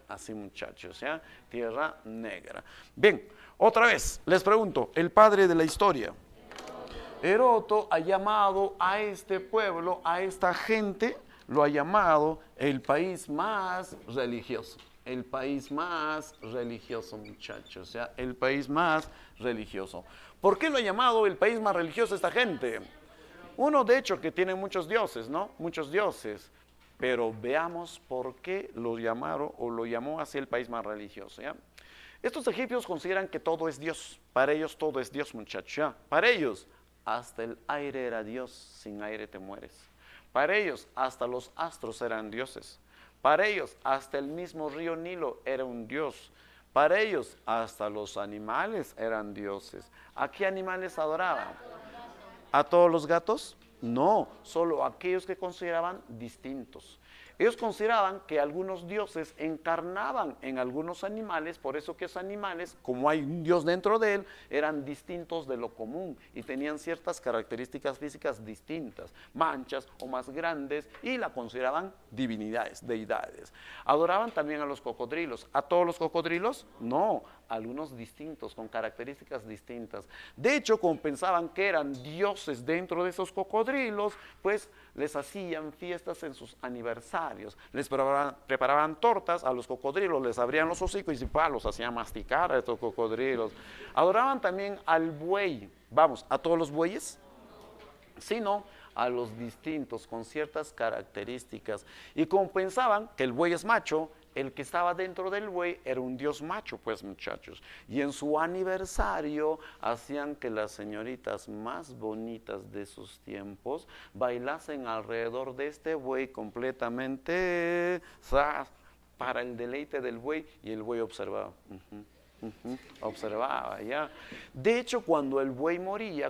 Speaker 1: así, muchachos, ¿ya? Tierra negra. Bien, otra vez, les pregunto, el padre de la historia. Heródoto ha llamado a este pueblo, a esta gente, lo ha llamado el país más religioso. El país más religioso, muchachos, ¿ya? El país más religioso. ¿Por qué lo ha llamado el país más religioso esta gente? Uno, de hecho, que tiene muchos dioses, ¿no? Muchos dioses. Pero veamos por qué lo llamaron o lo llamó así el país más religioso, ¿ya? Estos egipcios consideran que todo es Dios. Para ellos todo es Dios, muchachos, ¿ya? Para ellos, hasta el aire era Dios. Sin aire te mueres. Para ellos, hasta los astros eran dioses. Para ellos, hasta el mismo río Nilo era un dios. Para ellos, hasta los animales eran dioses. ¿A qué animales adoraban? ¿A todos los gatos? No, solo a aquellos que consideraban distintos. Ellos consideraban que algunos dioses encarnaban en algunos animales, por eso que esos animales, como hay un dios dentro de él, eran distintos de lo común y tenían ciertas características físicas distintas, manchas o más grandes, y la consideraban divinidades, deidades. Adoraban también a los cocodrilos. ¿A todos los cocodrilos? No, algunos distintos, con características distintas. De hecho, como pensaban que eran dioses dentro de esos cocodrilos, pues les hacían fiestas en sus aniversarios, les preparaban tortas a los cocodrilos, les abrían los hocicos y los hacían masticar a estos cocodrilos. Adoraban también al buey. Vamos, ¿a todos los bueyes? Sino a los distintos, con ciertas características. Y como pensaban que el buey es macho, el que estaba dentro del buey era un dios macho, pues, muchachos. Y en su aniversario hacían que las señoritas más bonitas de sus tiempos bailasen alrededor de este buey completamente para el deleite del buey, y el buey observaba. Observaba, ya. De hecho, cuando el buey moría,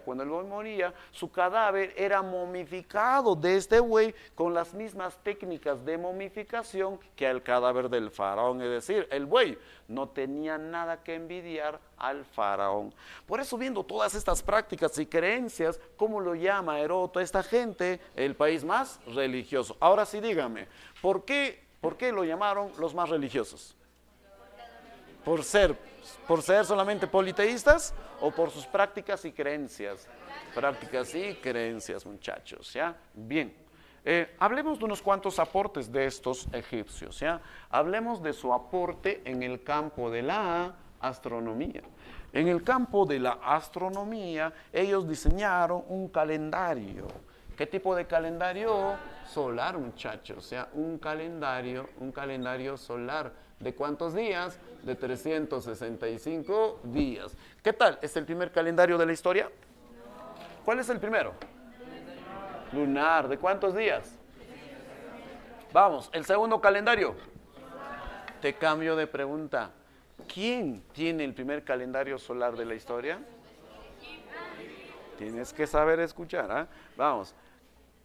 Speaker 1: su cadáver era momificado de este buey con las mismas técnicas de momificación que el cadáver del faraón. Es decir, el buey no tenía nada que envidiar al faraón. Por eso, viendo todas estas prácticas y creencias, ¿cómo lo llama Heródoto a esta gente? El país más religioso. Ahora sí, dígame, ¿por qué lo llamaron los más religiosos? ¿Por ser solamente politeístas o por sus prácticas y creencias? Prácticas y creencias, muchachos, ¿ya? Bien, hablemos de unos cuantos aportes de estos egipcios, ¿ya? Hablemos de su aporte en el campo de la astronomía. En el campo de la astronomía, ellos diseñaron un calendario. ¿Qué tipo de calendario? Solar, muchachos, o sea, un calendario solar. ¿De cuántos días? De 365 días. ¿Qué tal? ¿Es el primer calendario de la historia? ¿Cuál es el primero? Lunar. ¿De cuántos días? Vamos, el segundo calendario. Te cambio de pregunta. ¿Quién tiene el primer calendario solar de la historia? Tienes que saber escuchar, ¿eh? Vamos.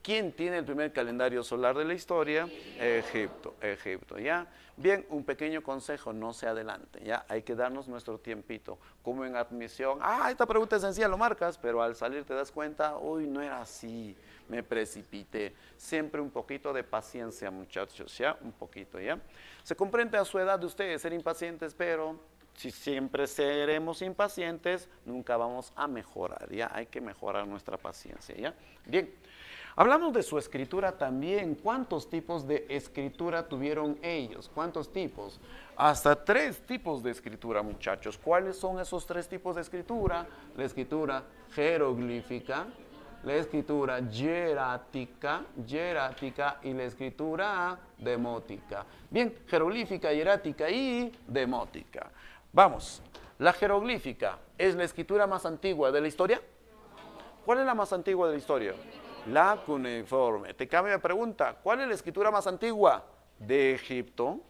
Speaker 1: ¿Quién tiene el primer calendario solar de la historia? Egipto, ¿ya? Bien, un pequeño consejo, no se adelante, ¿ya? Hay que darnos nuestro tiempito. Como en admisión, esta pregunta es sencilla, lo marcas, pero al salir te das cuenta, uy, no era así, me precipité. Siempre un poquito de paciencia, muchachos, ¿ya? Un poquito, ¿ya? Se comprende a su edad de ustedes ser impacientes, pero si siempre seremos impacientes, nunca vamos a mejorar, ¿ya? Hay que mejorar nuestra paciencia, ¿ya? Bien. Hablamos de su escritura también. ¿Cuántos tipos de escritura tuvieron ellos? ¿Cuántos tipos? Hasta 3 tipos de escritura, muchachos. ¿Cuáles son esos 3 tipos de escritura? La escritura jeroglífica, la escritura hierática y la escritura demótica. Bien, jeroglífica, hierática y demótica. Vamos, la jeroglífica es la escritura más antigua de la historia. ¿Cuál es la más antigua de la historia? La cuneiforme. Te cambio de pregunta. ¿Cuál es la escritura más antigua? De Egipto.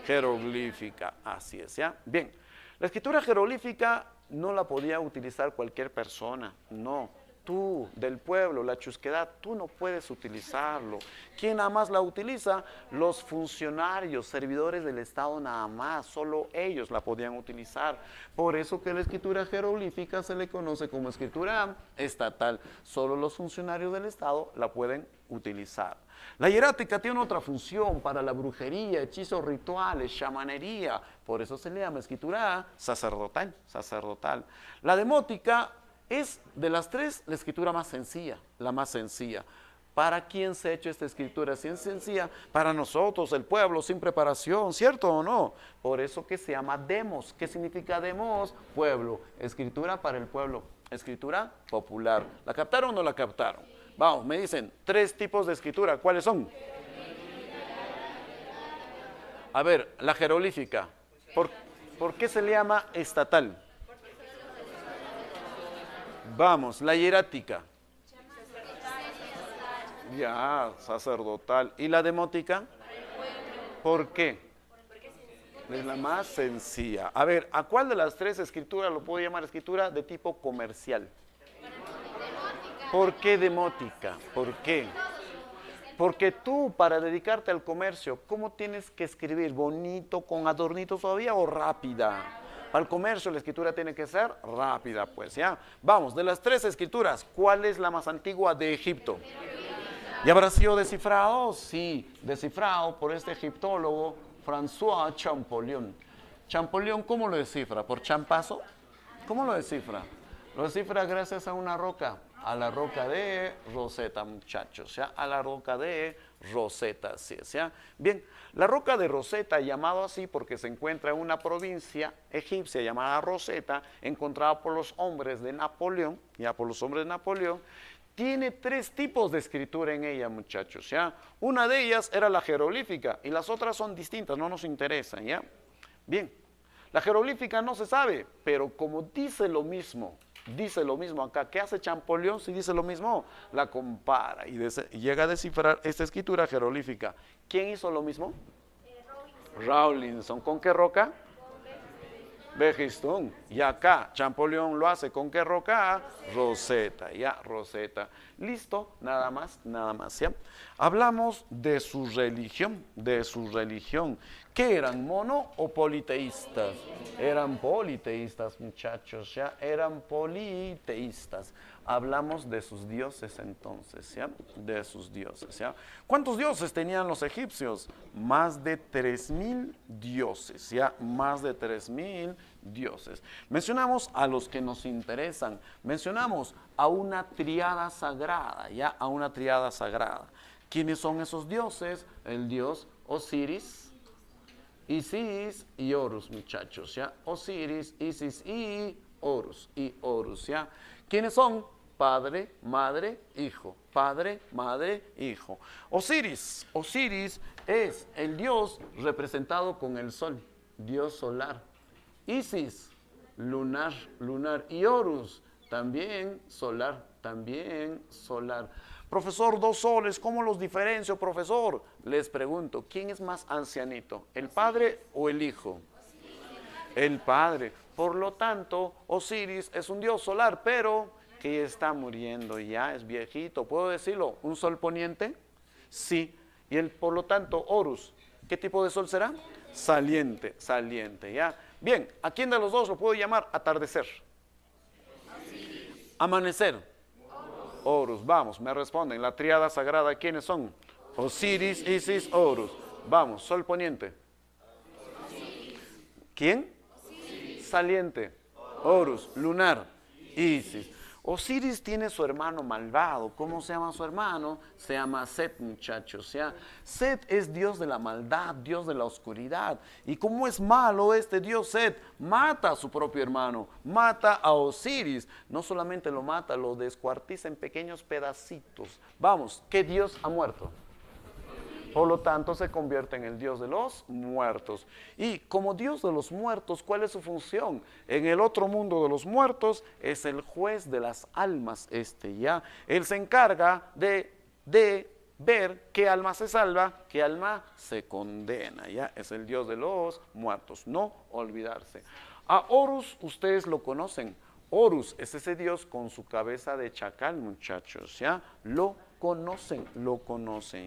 Speaker 1: Jeroglífica. Así es, ¿ya? Bien. La escritura jeroglífica no la podía utilizar cualquier persona. No. tú, del pueblo, la chusquedad, tú no puedes utilizarlo. ¿Quién nada más la utiliza? Los funcionarios, servidores del Estado nada más, solo ellos la podían utilizar. Por eso que la escritura jeroglífica se le conoce como escritura estatal. Solo los funcionarios del Estado la pueden utilizar. La hierática tiene otra función para la brujería, hechizos rituales, chamanería. Por eso se le llama escritura sacerdotal. La demótica es de las tres la escritura más sencilla, la más sencilla. ¿Para quién se ha hecho esta escritura así sencilla? Para nosotros, el pueblo, sin preparación, ¿cierto o no? Por eso que se llama demos. ¿Qué significa demos? Pueblo. Escritura para el pueblo, escritura popular. ¿La captaron o no la captaron? Vamos, me dicen, 3 tipos de escritura. ¿Cuáles son? A ver, la jeroglífica. ¿Por qué se le llama estatal? Vamos, la hierática. Ya, sacerdotal. ¿Y la demótica? ¿Por qué? Es la más sencilla. A ver, ¿a cuál de las 3 escrituras lo puedo llamar escritura de tipo comercial? ¿Por qué demótica? ¿Por qué? Porque tú, para dedicarte al comercio, ¿cómo tienes que escribir? ¿Bonito, con adornitos todavía o rápida? Para el comercio la escritura tiene que ser rápida, pues, ¿ya? Vamos, de las 3 escrituras, ¿cuál es la más antigua de Egipto? ¿Y habrá sido descifrado? Sí, descifrado por este egiptólogo François Champollion. Champollion, ¿cómo lo descifra? ¿Por champazo? ¿Cómo lo descifra? Lo descifra gracias a una roca, a la roca de Rosetta, muchachos, ¿ya? A la roca de Rosetta, ¿sí? ¿Ya? Bien, la roca de Rosetta, llamado así porque se encuentra en una provincia egipcia llamada Rosetta, encontrada por los hombres de Napoleón, ya por los hombres de Napoleón, tiene 3 tipos de escritura en ella, muchachos, ¿ya? Una de ellas era la jeroglífica y las otras son distintas, no nos interesan, ¿ya? Bien, la jeroglífica no se sabe, pero como dice lo mismo acá, ¿qué hace Champollion si dice lo mismo? La compara y llega a descifrar esta escritura jeroglífica. ¿Quién hizo lo mismo? Rawlinson. ¿Con qué roca? Behistún. Y acá Champollion lo hace ¿con qué roca? Rosetta, ya, Rosetta. Listo, nada más, ¿ya? Hablamos de su religión, ¿Qué eran, mono o politeístas? Eran politeístas, muchachos, ya, eran politeístas. Hablamos de sus dioses entonces, ¿ya? De sus dioses, ¿ya? ¿Cuántos dioses tenían los egipcios? Más de 3,000 dioses, ¿ya? Más de 3,000 dioses. Mencionamos a los que nos interesan. Mencionamos a una tríada sagrada, ¿ya? A una tríada sagrada. ¿Quiénes son esos dioses? El dios Osiris, Isis y Horus, muchachos, ¿ya? Osiris, Isis y Horus, ¿ya? ¿Quiénes son? Padre, madre, hijo. Padre, madre, hijo. Osiris es el dios representado con el sol, dios solar. Isis, lunar. Y Horus, también solar. Profesor, 2 soles, ¿cómo los diferencio, profesor? Les pregunto, ¿quién es más ancianito, el padre o el hijo? El padre. Por lo tanto, Osiris es un dios solar, pero que está muriendo ya, es viejito. ¿Puedo decirlo? ¿Un sol poniente? Sí. Y por lo tanto, Horus, ¿qué tipo de sol será? Saliente, ¿ya? Bien, ¿a quién de los dos lo puedo llamar atardecer? Amanecer. Horus, vamos, me responden. La tríada sagrada, ¿quiénes son? Osiris, Isis, Horus. Vamos, sol poniente. ¿Quién? Saliente. Horus, lunar. Isis. Osiris tiene su hermano malvado. ¿Cómo se llama su hermano? Se llama Set, muchachos. ¿Ya? Set es dios de la maldad, dios de la oscuridad. ¿Y cómo es malo este dios Set? Mata a su propio hermano, mata a Osiris. No solamente lo mata, lo descuartiza en pequeños pedacitos. Vamos, ¿qué dios ha muerto? Por lo tanto, se convierte en el dios de los muertos. Y como dios de los muertos, ¿cuál es su función? En el otro mundo de los muertos es el juez de las almas, ¿ya? Él se encarga de ver qué alma se salva, qué alma se condena, ¿ya? Es el dios de los muertos, no olvidarse. A Horus ustedes lo conocen. Horus es ese dios con su cabeza de chacal, muchachos, ¿ya? Lo conocen,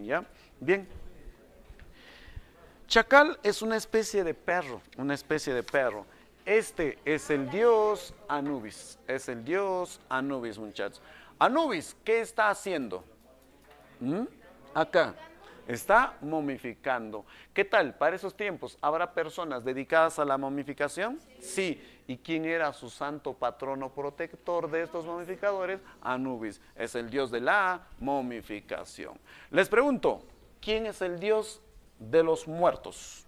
Speaker 1: ¿ya? Bien. Chacal es una especie de perro, Este es el dios Anubis, muchachos. Anubis, ¿qué está haciendo? Acá, está momificando. ¿Qué tal? Para esos tiempos, ¿habrá personas dedicadas a la momificación? Sí. ¿Y quién era su santo patrono protector de estos momificadores? Anubis, es el dios de la momificación. Les pregunto, ¿quién es el dios de los muertos?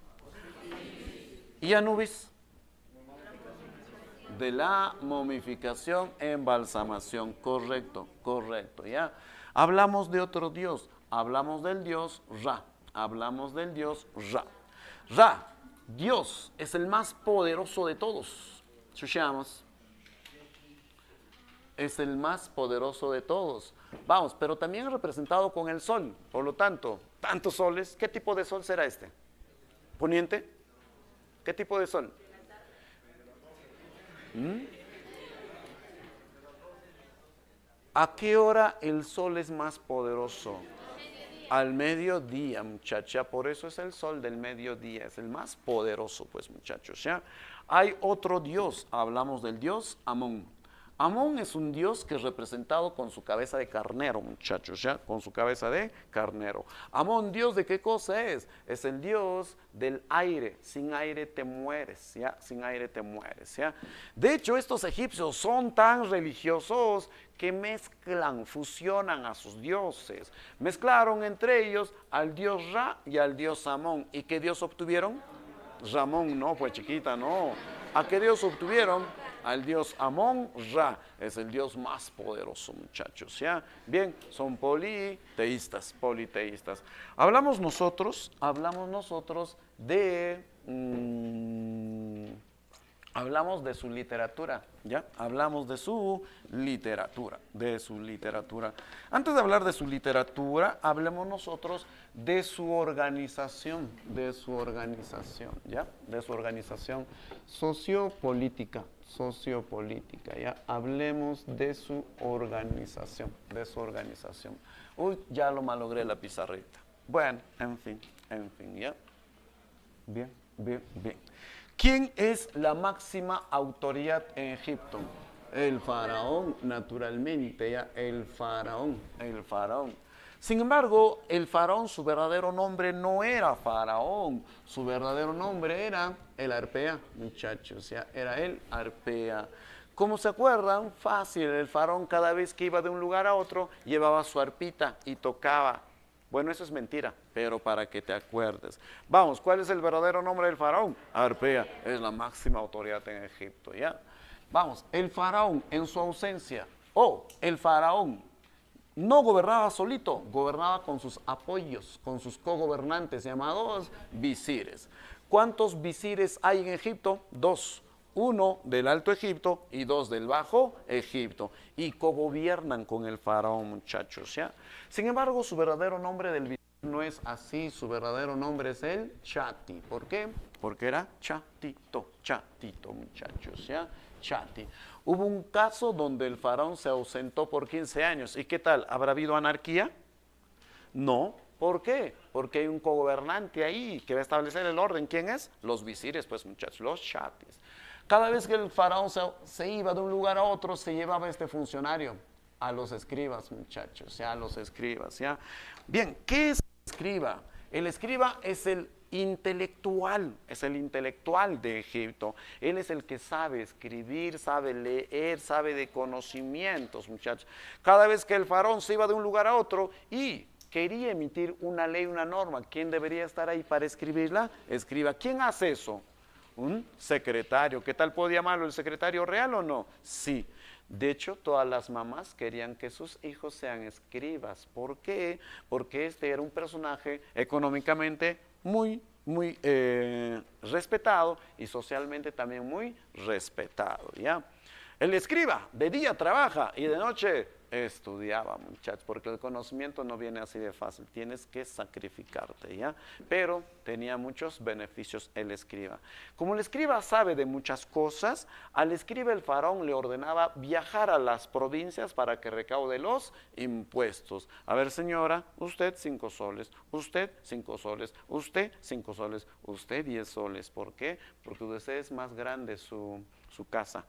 Speaker 1: ¿Y Anubis? De la momificación, embalsamación, correcto, ¿ya? Hablamos de otro dios, hablamos del dios Ra, Ra, Dios, es el más poderoso de todos, escuchamos, es el más poderoso de todos, vamos, pero también representado con el sol, por lo tanto, tantos soles, ¿qué tipo de sol será este? ¿Poniente? ¿Qué tipo de sol? ¿A qué hora el sol es más poderoso? Al mediodía, muchacha, por eso es el sol del mediodía, es el más poderoso, pues, muchachos, ¿ya? Hay otro dios, hablamos del dios Amón. Amón es un dios que es representado con su cabeza de carnero, muchachos, ¿ya? Con su cabeza de carnero. Amón, ¿dios de qué cosa es? Es el dios del aire. Sin aire te mueres, ¿ya? Sin aire te mueres, ¿ya? De hecho, estos egipcios son tan religiosos que mezclan, fusionan a sus dioses. Mezclaron entre ellos al dios Ra y al dios Amón. ¿Y qué dios obtuvieron? Ramón, no, pues chiquita, no. ¿A qué dios obtuvieron? Al dios Amón Ra, es el dios más poderoso, muchachos, ¿ya? Bien, son politeístas. Hablamos nosotros de hablamos de su literatura, ¿ya? Hablamos de su literatura. Antes de hablar de su literatura, hablemos nosotros de su organización, ¿ya? De su organización sociopolítica, ¿ya? Hablemos de su organización, Uy, ya lo malogré la pizarrita. Bueno, en fin, ¿ya? Bien. ¿Quién es la máxima autoridad en Egipto? El faraón, naturalmente, ¿ya? El faraón. Sin embargo, el faraón, su verdadero nombre no era faraón, su verdadero nombre era el Arpea, muchachos, ¿ya? Era el Arpea. ¿Cómo se acuerdan? Fácil, el faraón cada vez que iba de un lugar a otro llevaba su arpita y tocaba. Bueno, eso es mentira, pero para que te acuerdes. Vamos, ¿cuál es el verdadero nombre del faraón? Arpea, es la máxima autoridad en Egipto, ¿ya? Vamos, el faraón en su ausencia, el faraón no gobernaba solito, gobernaba con sus apoyos, con sus cogobernantes llamados visires. ¿Cuántos visires hay en Egipto? 2. 1 del Alto Egipto y 2 del Bajo Egipto, y cogobiernan con el faraón, muchachos, ¿ya? Sin embargo, su verdadero nombre del visir no es así, su verdadero nombre es el Chati. ¿Por qué? Porque era chatito, muchachos, ¿ya? Chati. Hubo un caso donde el faraón se ausentó por 15 años. ¿Y qué tal? ¿Habrá habido anarquía? No. ¿Por qué? Porque hay un cogobernante ahí que va a establecer el orden. ¿Quién es? Los visires, pues, muchachos, los chatis. Cada vez que el faraón se iba de un lugar a otro, se llevaba este funcionario a los escribas, muchachos, ¿ya? A los escribas, ¿ya? Bien, ¿qué es el escriba? El escriba es el intelectual de Egipto. Él es el que sabe escribir, sabe leer, sabe de conocimientos, muchachos. Cada vez que el faraón se iba de un lugar a otro y quería emitir una ley, una norma, ¿quién debería estar ahí para escribirla? Escriba. ¿Quién hace eso? Un secretario. ¿Qué tal puedo llamarlo? ¿El secretario real o no? Sí. De hecho, todas las mamás querían que sus hijos sean escribas. ¿Por qué? Porque este era un personaje económicamente muy respetado y socialmente también muy respetado, ¿ya? El escriba de día trabaja y de noche Estudiaba, muchachos, porque el conocimiento no viene así de fácil, tienes que sacrificarte, ¿ya? Pero tenía muchos beneficios el escriba. Como el escriba sabe de muchas cosas, al escriba el faraón le ordenaba viajar a las provincias para que recaude los impuestos. A ver, señora, usted 5 soles, usted 5 soles, usted 5 soles, usted 10 soles. ¿Por qué? Porque usted es más grande su casa,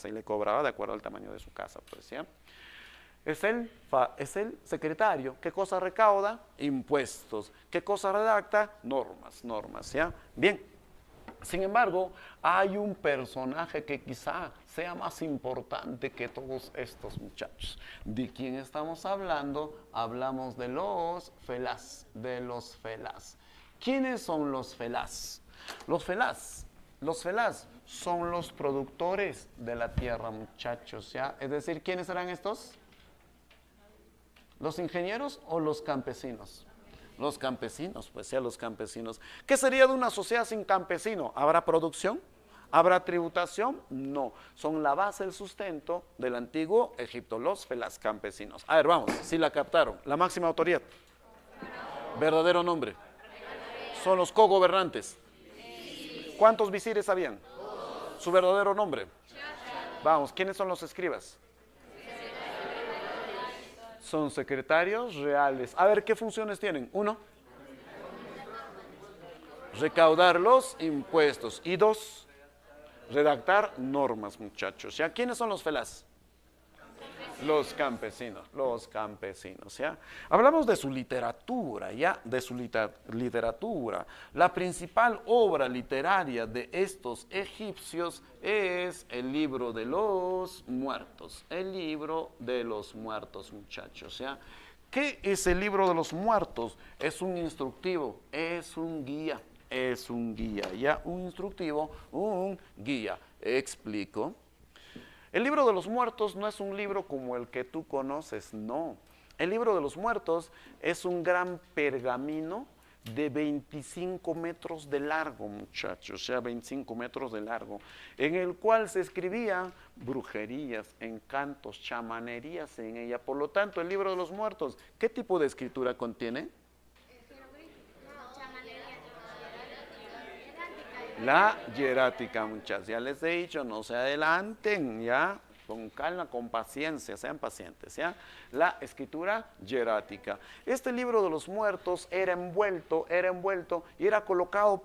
Speaker 1: y le cobraba de acuerdo al tamaño de su casa, pues, ¿ya? Es el secretario. ¿Qué cosa recauda? Impuestos. ¿Qué cosa redacta? Normas, ¿ya? Bien. Sin embargo, hay un personaje que quizá sea más importante que todos estos muchachos. ¿De quién estamos hablando? Hablamos de los felás, ¿Quiénes son los felás? Los felás son los productores de la tierra, muchachos, ¿ya? Es decir, ¿quiénes serán estos? ¿Los ingenieros o los campesinos? Los campesinos, pues ya los campesinos. ¿Qué sería de una sociedad sin campesino? ¿Habrá producción? ¿Habrá tributación? No. Son la base del sustento del antiguo Egipto, los felás campesinos. A ver, vamos, si la captaron. La máxima autoridad. Verdadero nombre. Son los cogobernantes. ¿Cuántos visires habían? Su verdadero nombre. Vamos, ¿quiénes son los escribas? Son secretarios reales. A ver, ¿qué funciones tienen? 1, recaudar los impuestos. Y 2, redactar normas, muchachos. ¿Ya? ¿Quiénes son los felás? Los campesinos, ¿ya? Hablamos de su literatura, ¿ya? De su literatura. La principal obra literaria de estos egipcios es el libro de los muertos. El libro de los muertos, muchachos, ¿ya? ¿Qué es el libro de los muertos? Es un instructivo, es un guía, ¿ya? Un instructivo, un guía. Explico. El libro de los muertos no es un libro como el que tú conoces, no. El libro de los muertos es un gran pergamino de 25 metros de largo, muchachos, o sea, 25 metros de largo, en el cual se escribían brujerías, encantos, chamanerías en ella. Por lo tanto, el libro de los muertos, ¿qué tipo de escritura contiene? La hierática, muchachos, ya les he dicho, no se adelanten, ya, con calma, con paciencia, sean pacientes, ya. La escritura hierática. Este libro de los muertos era envuelto y era colocado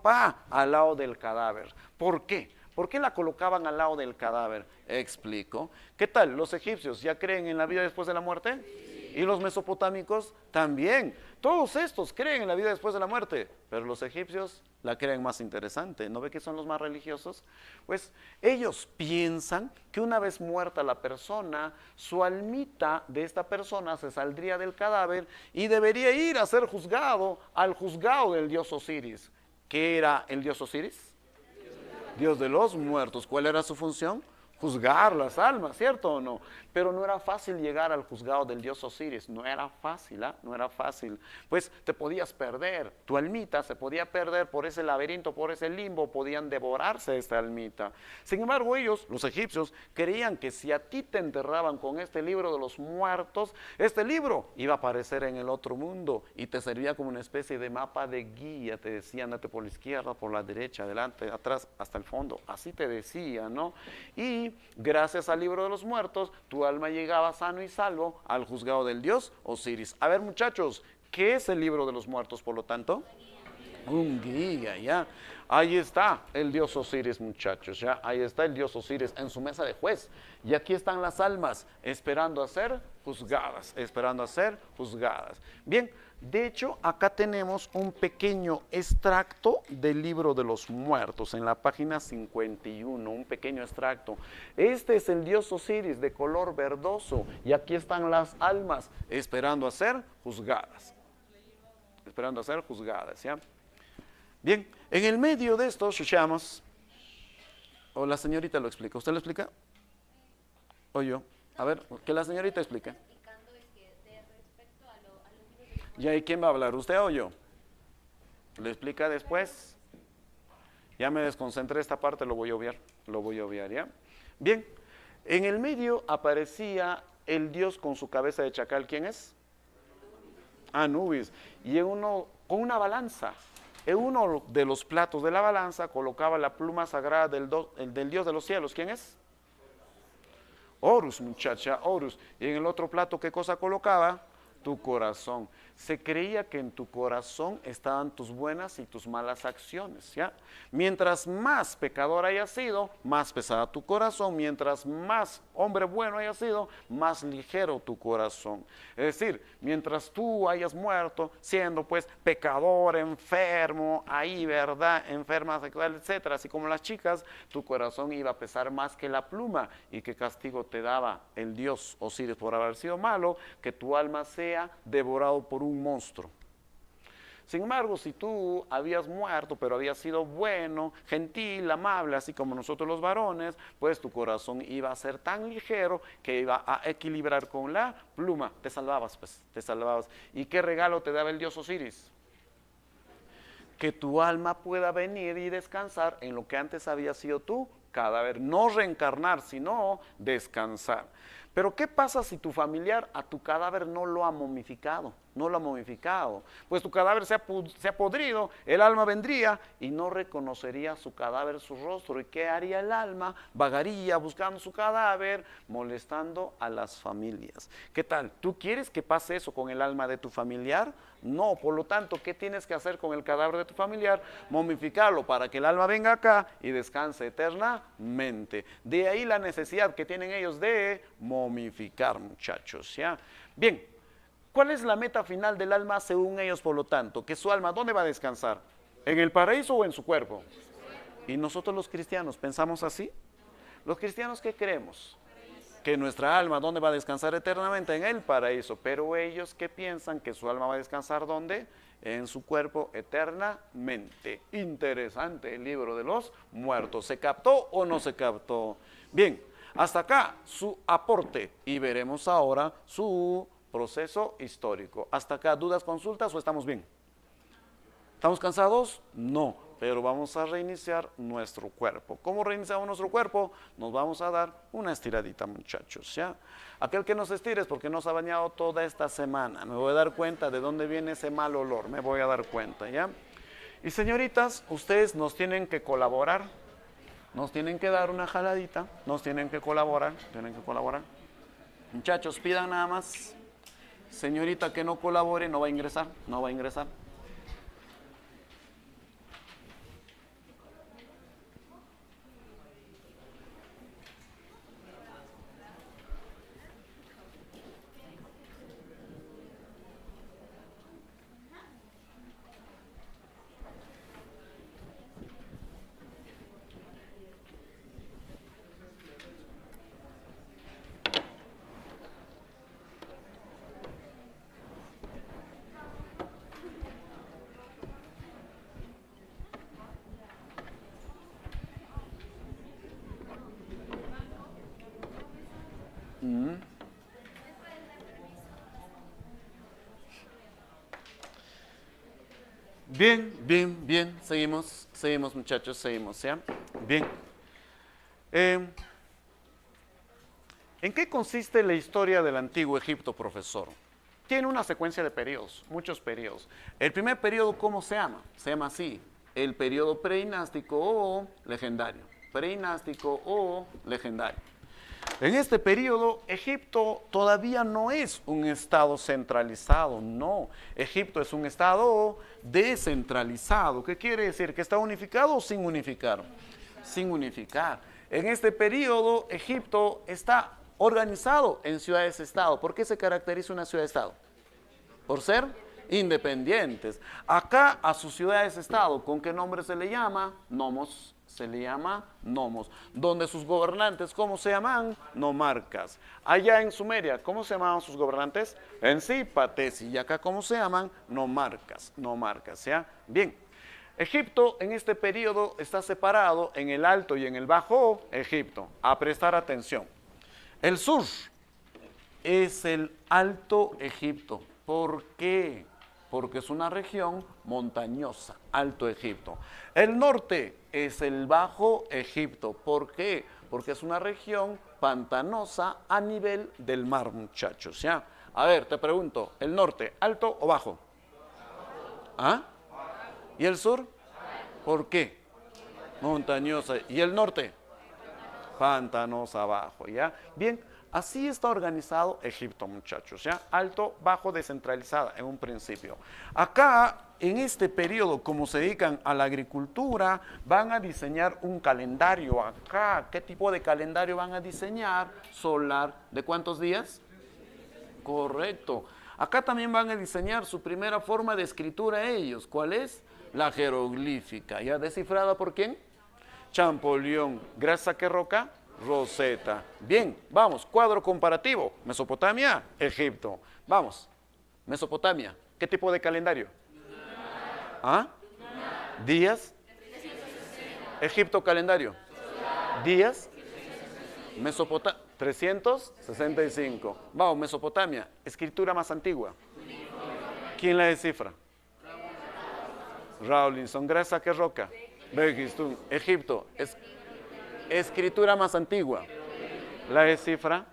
Speaker 1: al lado del cadáver. ¿Por qué? ¿Por qué la colocaban al lado del cadáver? Explico. ¿Qué tal? ¿Los egipcios ya creen en la vida después de la muerte? ¿Y los mesopotámicos? También. Todos estos creen en la vida después de la muerte, pero los egipcios la creen más interesante. ¿No ve que son los más religiosos? Pues ellos piensan que una vez muerta la persona, su almita de esta persona se saldría del cadáver y debería ir a ser juzgado al juzgado del dios Osiris. ¿Qué era el dios Osiris? Dios de los muertos. ¿Cuál era su función? Juzgar las almas, ¿cierto o no? Pero no era fácil llegar al juzgado del dios Osiris, no era fácil, no era fácil. Pues te podías perder, tu almita se podía perder por ese laberinto, por ese limbo, podían devorarse esta almita. Sin embargo, ellos, los egipcios, creían que si a ti te enterraban con este libro de los muertos, este libro iba a aparecer en el otro mundo y te servía como una especie de mapa de guía. Te decía, andate por la izquierda, por la derecha, adelante, atrás, hasta el fondo. Así te decía, ¿no? Y gracias al libro de los muertos, tu alma llegaba sano y salvo al juzgado del dios Osiris. A ver, muchachos, ¿qué es el libro de los muertos, por lo tanto? Un guía, ya. Ahí está el dios Osiris, muchachos, ya. Ahí está el dios Osiris en su mesa de juez. Y aquí están las almas esperando a ser juzgadas, Bien, de hecho, acá tenemos un pequeño extracto del libro de los muertos en la página 51, un pequeño extracto. Este es el dios Osiris de color verdoso y aquí están las almas esperando a ser juzgadas. ¿Ya? Bien, en el medio de esto escuchamos, o la señorita lo explica. ¿Usted lo explica? ¿O yo? A ver, que la señorita explique. ¿Y ahí quién va a hablar? ¿Usted o yo? ¿Le explica después? Ya me desconcentré esta parte, lo voy a obviar, ¿ya? Bien, en el medio aparecía el dios con su cabeza de chacal, ¿quién es? Anubis. Y en uno, con una balanza, en uno de los platos de la balanza colocaba la pluma sagrada del dios de los cielos, ¿quién es? Horus, muchacha, Horus. Y en el otro plato, ¿qué cosa colocaba? Tu corazón. Se creía que en tu corazón estaban tus buenas y tus malas acciones, ¿ya? Mientras más pecador hayas sido, más pesada tu corazón. Mientras más hombre bueno hayas sido, más ligero tu corazón. Es decir, mientras tú hayas muerto siendo pues pecador, enfermo, ahí, ¿verdad? Enferma sexual, etcétera, así como las chicas, tu corazón iba a pesar más que la pluma. ¿Y qué castigo te daba el dios Osiris por haber sido malo? Que tu alma sea devorado por un monstruo. Sin embargo, si tú habías muerto, pero habías sido bueno, gentil, amable, así como nosotros los varones, pues tu corazón iba a ser tan ligero que iba a equilibrar con la pluma. Te salvabas, pues, te salvabas. ¿Y qué regalo te daba el dios Osiris? Que tu alma pueda venir y descansar en lo que antes había sido tu cadáver. No reencarnar, sino descansar. Pero ¿qué pasa si tu familiar a tu cadáver no lo ha momificado? No lo ha momificado. Pues tu cadáver se ha podrido, el alma vendría y no reconocería su cadáver, su rostro. ¿Y qué haría el alma? Vagaría buscando su cadáver, molestando a las familias. ¿Qué tal? ¿Tú quieres que pase eso con el alma de tu familiar? No, por lo tanto, ¿qué tienes que hacer con el cadáver de tu familiar? Momificarlo para que el alma venga acá y descanse eternamente. De ahí la necesidad que tienen ellos de momificar, muchachos, ¿ya? Bien, ¿cuál es la meta final del alma según ellos, por lo tanto? Que su alma, ¿dónde va a descansar? ¿En el paraíso o en su cuerpo? ¿Y nosotros los cristianos pensamos así? ¿Los cristianos qué creemos? Que nuestra alma, ¿dónde va a descansar eternamente? En el paraíso. Pero ellos que piensan que su alma va a descansar, ¿dónde? En su cuerpo eternamente. Interesante el libro de los muertos. ¿Se captó o no se captó? Bien, hasta acá su aporte y veremos ahora su proceso histórico. Hasta acá, ¿dudas, consultas o estamos bien? ¿Estamos cansados? No, pero vamos a reiniciar nuestro cuerpo. ¿Cómo reiniciamos nuestro cuerpo? Nos vamos a dar una estiradita, muchachos, ¿ya? Aquel que nos estire es porque nos ha bañado toda esta semana. Me voy a dar cuenta de dónde viene ese mal olor, me voy a dar cuenta, ¿ya? Y señoritas, ustedes nos tienen que colaborar, nos tienen que dar una jaladita, nos tienen que colaborar, Muchachos, pidan nada más. Señorita que no colabore no va a ingresar, no va a ingresar. Bien, seguimos muchachos, seguimos, ¿ya? Bien. ¿En qué consiste la historia del antiguo Egipto, profesor? Tiene una secuencia de periodos, muchos periodos. El primer periodo, ¿cómo se llama? Se llama así, el periodo preinástico o legendario. Preinástico o legendario. En este periodo, Egipto todavía no es un estado centralizado, no. Egipto es un estado descentralizado. ¿Qué quiere decir? ¿Que está unificado o sin unificar? Sin unificar. En este periodo, Egipto está organizado en ciudades-estado. ¿Por qué se caracteriza una ciudad-estado? Por ser independientes. Acá a sus ciudades-estado, ¿con qué nombre se le llama? Nomos. Se le llama nomos, donde sus gobernantes, ¿cómo se llaman? Nomarcas. Allá en Sumeria, ¿cómo se llamaban sus gobernantes? Encípates. Y acá, ¿cómo se llaman? Nomarcas, ¿ya? Bien, Egipto en este periodo está separado en el Alto y en el Bajo Egipto. A prestar atención. El sur es el Alto Egipto. ¿Por qué? Porque es una región montañosa, Alto Egipto. El norte es el Bajo Egipto. ¿Por qué? Porque es una región pantanosa a nivel del mar, muchachos, ¿ya? A ver, te pregunto, ¿el norte, alto o bajo? ¿Ah? ¿Y el sur? ¿Por qué? Montañosa. ¿Y el norte? Pantanosa abajo, ¿ya? Bien, así está organizado Egipto, muchachos, ¿ya? Alto, bajo, descentralizada en un principio. Acá, en este periodo, como se dedican a la agricultura, van a diseñar un calendario acá. ¿Qué tipo de calendario van a diseñar? Solar. ¿De cuántos días? Correcto. Acá también van a diseñar su primera forma de escritura ellos. ¿Cuál es? La jeroglífica. ¿Ya descifrada por quién? Champollion. ¿Gracias a qué roca? Rosetta. Bien, vamos, cuadro comparativo. Mesopotamia, Egipto. Vamos, Mesopotamia. ¿Qué tipo de calendario? ¿Ah? ¿Días? Egipto, calendario. ¿Días? Mesopotamia, 365. Vamos, Mesopotamia, escritura más antigua. ¿Quién la descifra? Rawlinson. ¿Gracias a qué roca? Registrum. Egipto, escritura más antigua. La descifra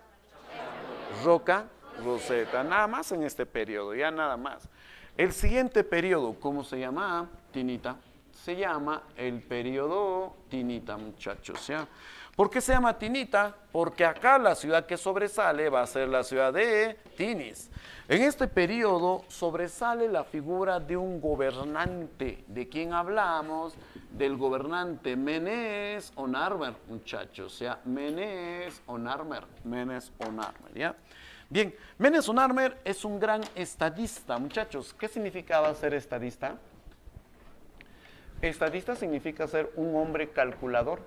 Speaker 1: roca Rosetta. Nada más en este periodo, ya nada más. El siguiente periodo, ¿cómo se llama? Tinita. Se llama el periodo Tinita, muchachos, ¿ya? ¿Por qué se llama Tinita? Porque acá la ciudad que sobresale va a ser la ciudad de Tinis. En este periodo sobresale la figura de un gobernante. ¿De quién hablamos? Del gobernante Menes Onarmer, muchachos, o sea, Menes Onarmer, ¿ya? Bien, Menes Onarmer es un gran estadista, muchachos. ¿Qué significaba ser estadista? Estadista significa ser un hombre calculador.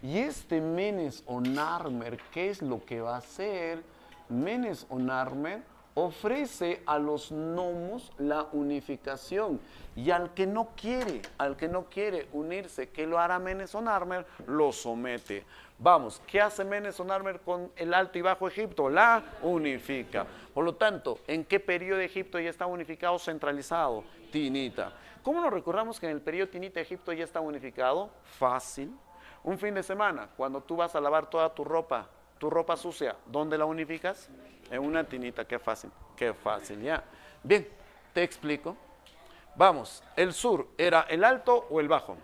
Speaker 1: Y este Menes Onarmer, ¿qué es lo que va a hacer? Menes Onarmer ofrece a los nomos la unificación, y al que no quiere unirse, ¿qué lo hará Menes Onarmer? Lo somete. Vamos, ¿qué hace Menes Onarmer con el Alto y Bajo Egipto? La unifica. Por lo tanto, ¿en qué periodo de Egipto ya está unificado, centralizado? Tinita. ¿Cómo nos recordamos que en el periodo Tinita Egipto ya está unificado? Fácil. Un fin de semana, cuando tú vas a lavar toda tu ropa sucia, ¿dónde la unificas? En una tinita. Qué fácil, ya. Bien, te explico. Vamos, el sur, ¿era el alto o el bajo?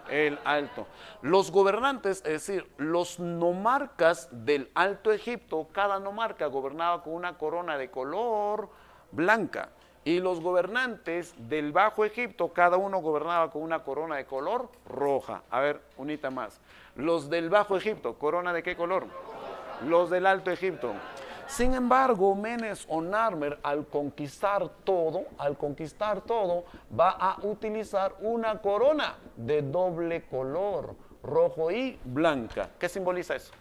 Speaker 1: El alto. Los gobernantes, es decir, los nomarcas del Alto Egipto, cada nomarca gobernaba con una corona de color blanca. Y los gobernantes del Bajo Egipto, cada uno gobernaba con una corona de color roja. A ver, unita más. Los del Bajo Egipto, ¿corona de qué color? Los del Alto Egipto. Sin embargo, Menes Onarmer, al conquistar todo, va a utilizar una corona de doble color, rojo y blanca. ¿Qué simboliza eso?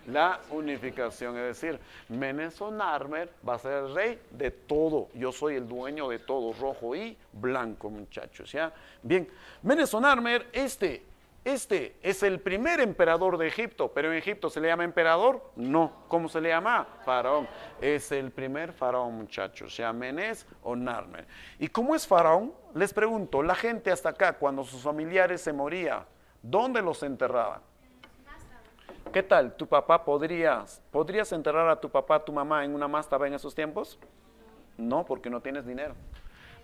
Speaker 1: La unificación, es decir, Menes Onarmer va a ser el rey de todo. Yo soy el dueño de todo, rojo y blanco, muchachos, ¿ya? Bien, Menes Onarmer, este es el primer emperador de Egipto, pero en Egipto ¿se le llama emperador? No. ¿Cómo se le llama? Faraón. Es el primer faraón, muchachos, ¿ya? Menes Onarmer. ¿Y cómo es faraón? Les pregunto, la gente hasta acá, cuando sus familiares se morían, ¿dónde los enterraban? ¿Qué tal? ¿Tu papá podrías enterrar a tu papá, a tu mamá en una mástaba en esos tiempos? No, porque no tienes dinero.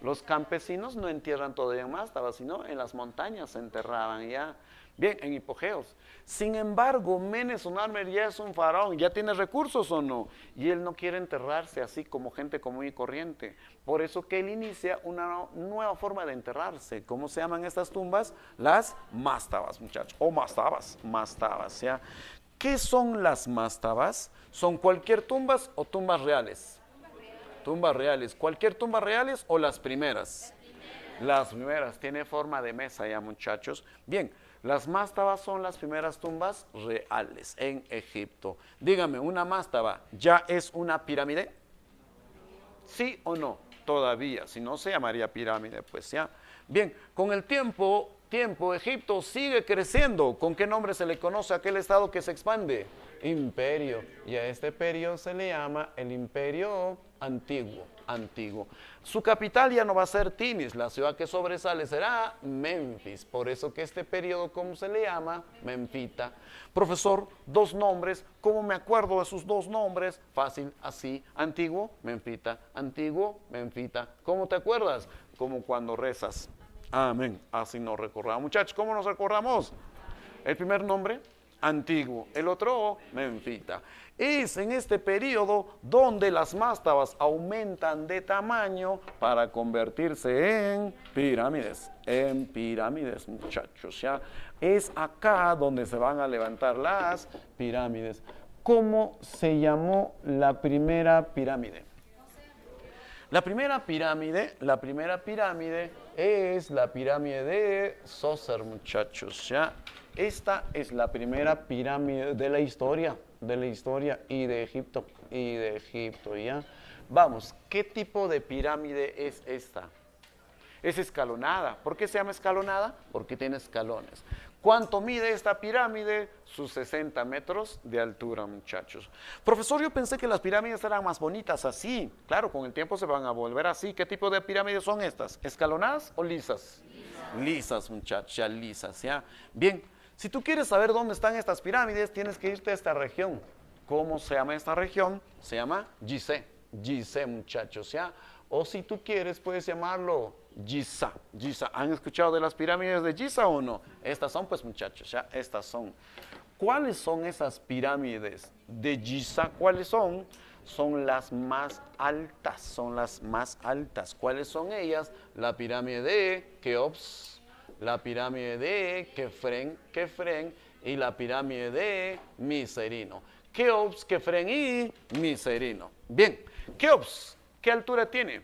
Speaker 1: Los campesinos no entierran todavía en mástabas, sino en las montañas se enterraban ya. Bien, en hipogeos. Sin embargo, Menes Onarmer ya es un faraón, ¿ya tiene recursos o no? Y él no quiere enterrarse así como gente común y corriente. Por eso que él inicia una nueva forma de enterrarse. ¿Cómo se llaman estas tumbas? Las mástabas, muchachos. O mástabas, ¿ya? ¿Qué son las mástabas? ¿Son cualquier tumbas o tumbas reales? Tumbas reales. ¿Cualquier tumbas reales o las primeras? Las primeras. Tiene forma de mesa ya, muchachos. Bien. Las mástabas son las primeras tumbas reales en Egipto. Dígame, ¿una mástaba ya es una pirámide? ¿Sí o no? Todavía, si no se llamaría pirámide, pues ya. Bien, con el tiempo, Egipto sigue creciendo. ¿Con qué nombre se le conoce a aquel estado que se expande? Imperio. Y a este periodo se le llama el Imperio
Speaker 2: Antiguo, antiguo. Su capital ya no va a ser Tinis, la ciudad que sobresale será Memphis. Por eso que este periodo, ¿cómo se le llama? Memfita. Profesor, dos nombres, ¿cómo me acuerdo de sus dos nombres? Fácil, así, antiguo, Memfita, antiguo, Memfita. ¿Cómo te acuerdas? Como cuando rezas. Amén, así nos recordamos. Muchachos, ¿cómo nos recordamos? El primer nombre, antiguo, el otro, Memfita. Es en este periodo donde las mastabas aumentan de tamaño para convertirse en pirámides, muchachos. ¿Ya? Es acá donde se van a levantar las pirámides. ¿Cómo se llamó la primera pirámide? La primera pirámide es la pirámide de Zoser, muchachos. ¿Ya? Esta es la primera pirámide de la historia y de Egipto, ¿ya? Vamos, ¿qué tipo de pirámide es esta? Es escalonada. ¿Por qué se llama escalonada? Porque tiene escalones. ¿Cuánto mide esta pirámide? Sus 60 metros de altura, muchachos. Profesor, yo pensé que las pirámides eran más bonitas así. Claro, con el tiempo se van a volver así. ¿Qué tipo de pirámides son estas? ¿Escalonadas o lisas? Lisas, muchachos, ya lisas, ¿ya? Bien, si tú quieres saber dónde están estas pirámides, tienes que irte a esta región. ¿Cómo se llama esta región? Se llama Gizeh, muchachos, ¿ya? O si tú quieres, puedes llamarlo Giza. ¿Han escuchado de las pirámides de Giza o no? Estas son, pues, muchachos, ya, estas son. ¿Cuáles son esas pirámides de Giza? ¿Cuáles son? Son las más altas, ¿Cuáles son ellas? La pirámide de Keops, la pirámide de Kefren y la pirámide de Miserino. Keops, Kefren y Miserino. Bien, Keops, ¿qué altura tiene?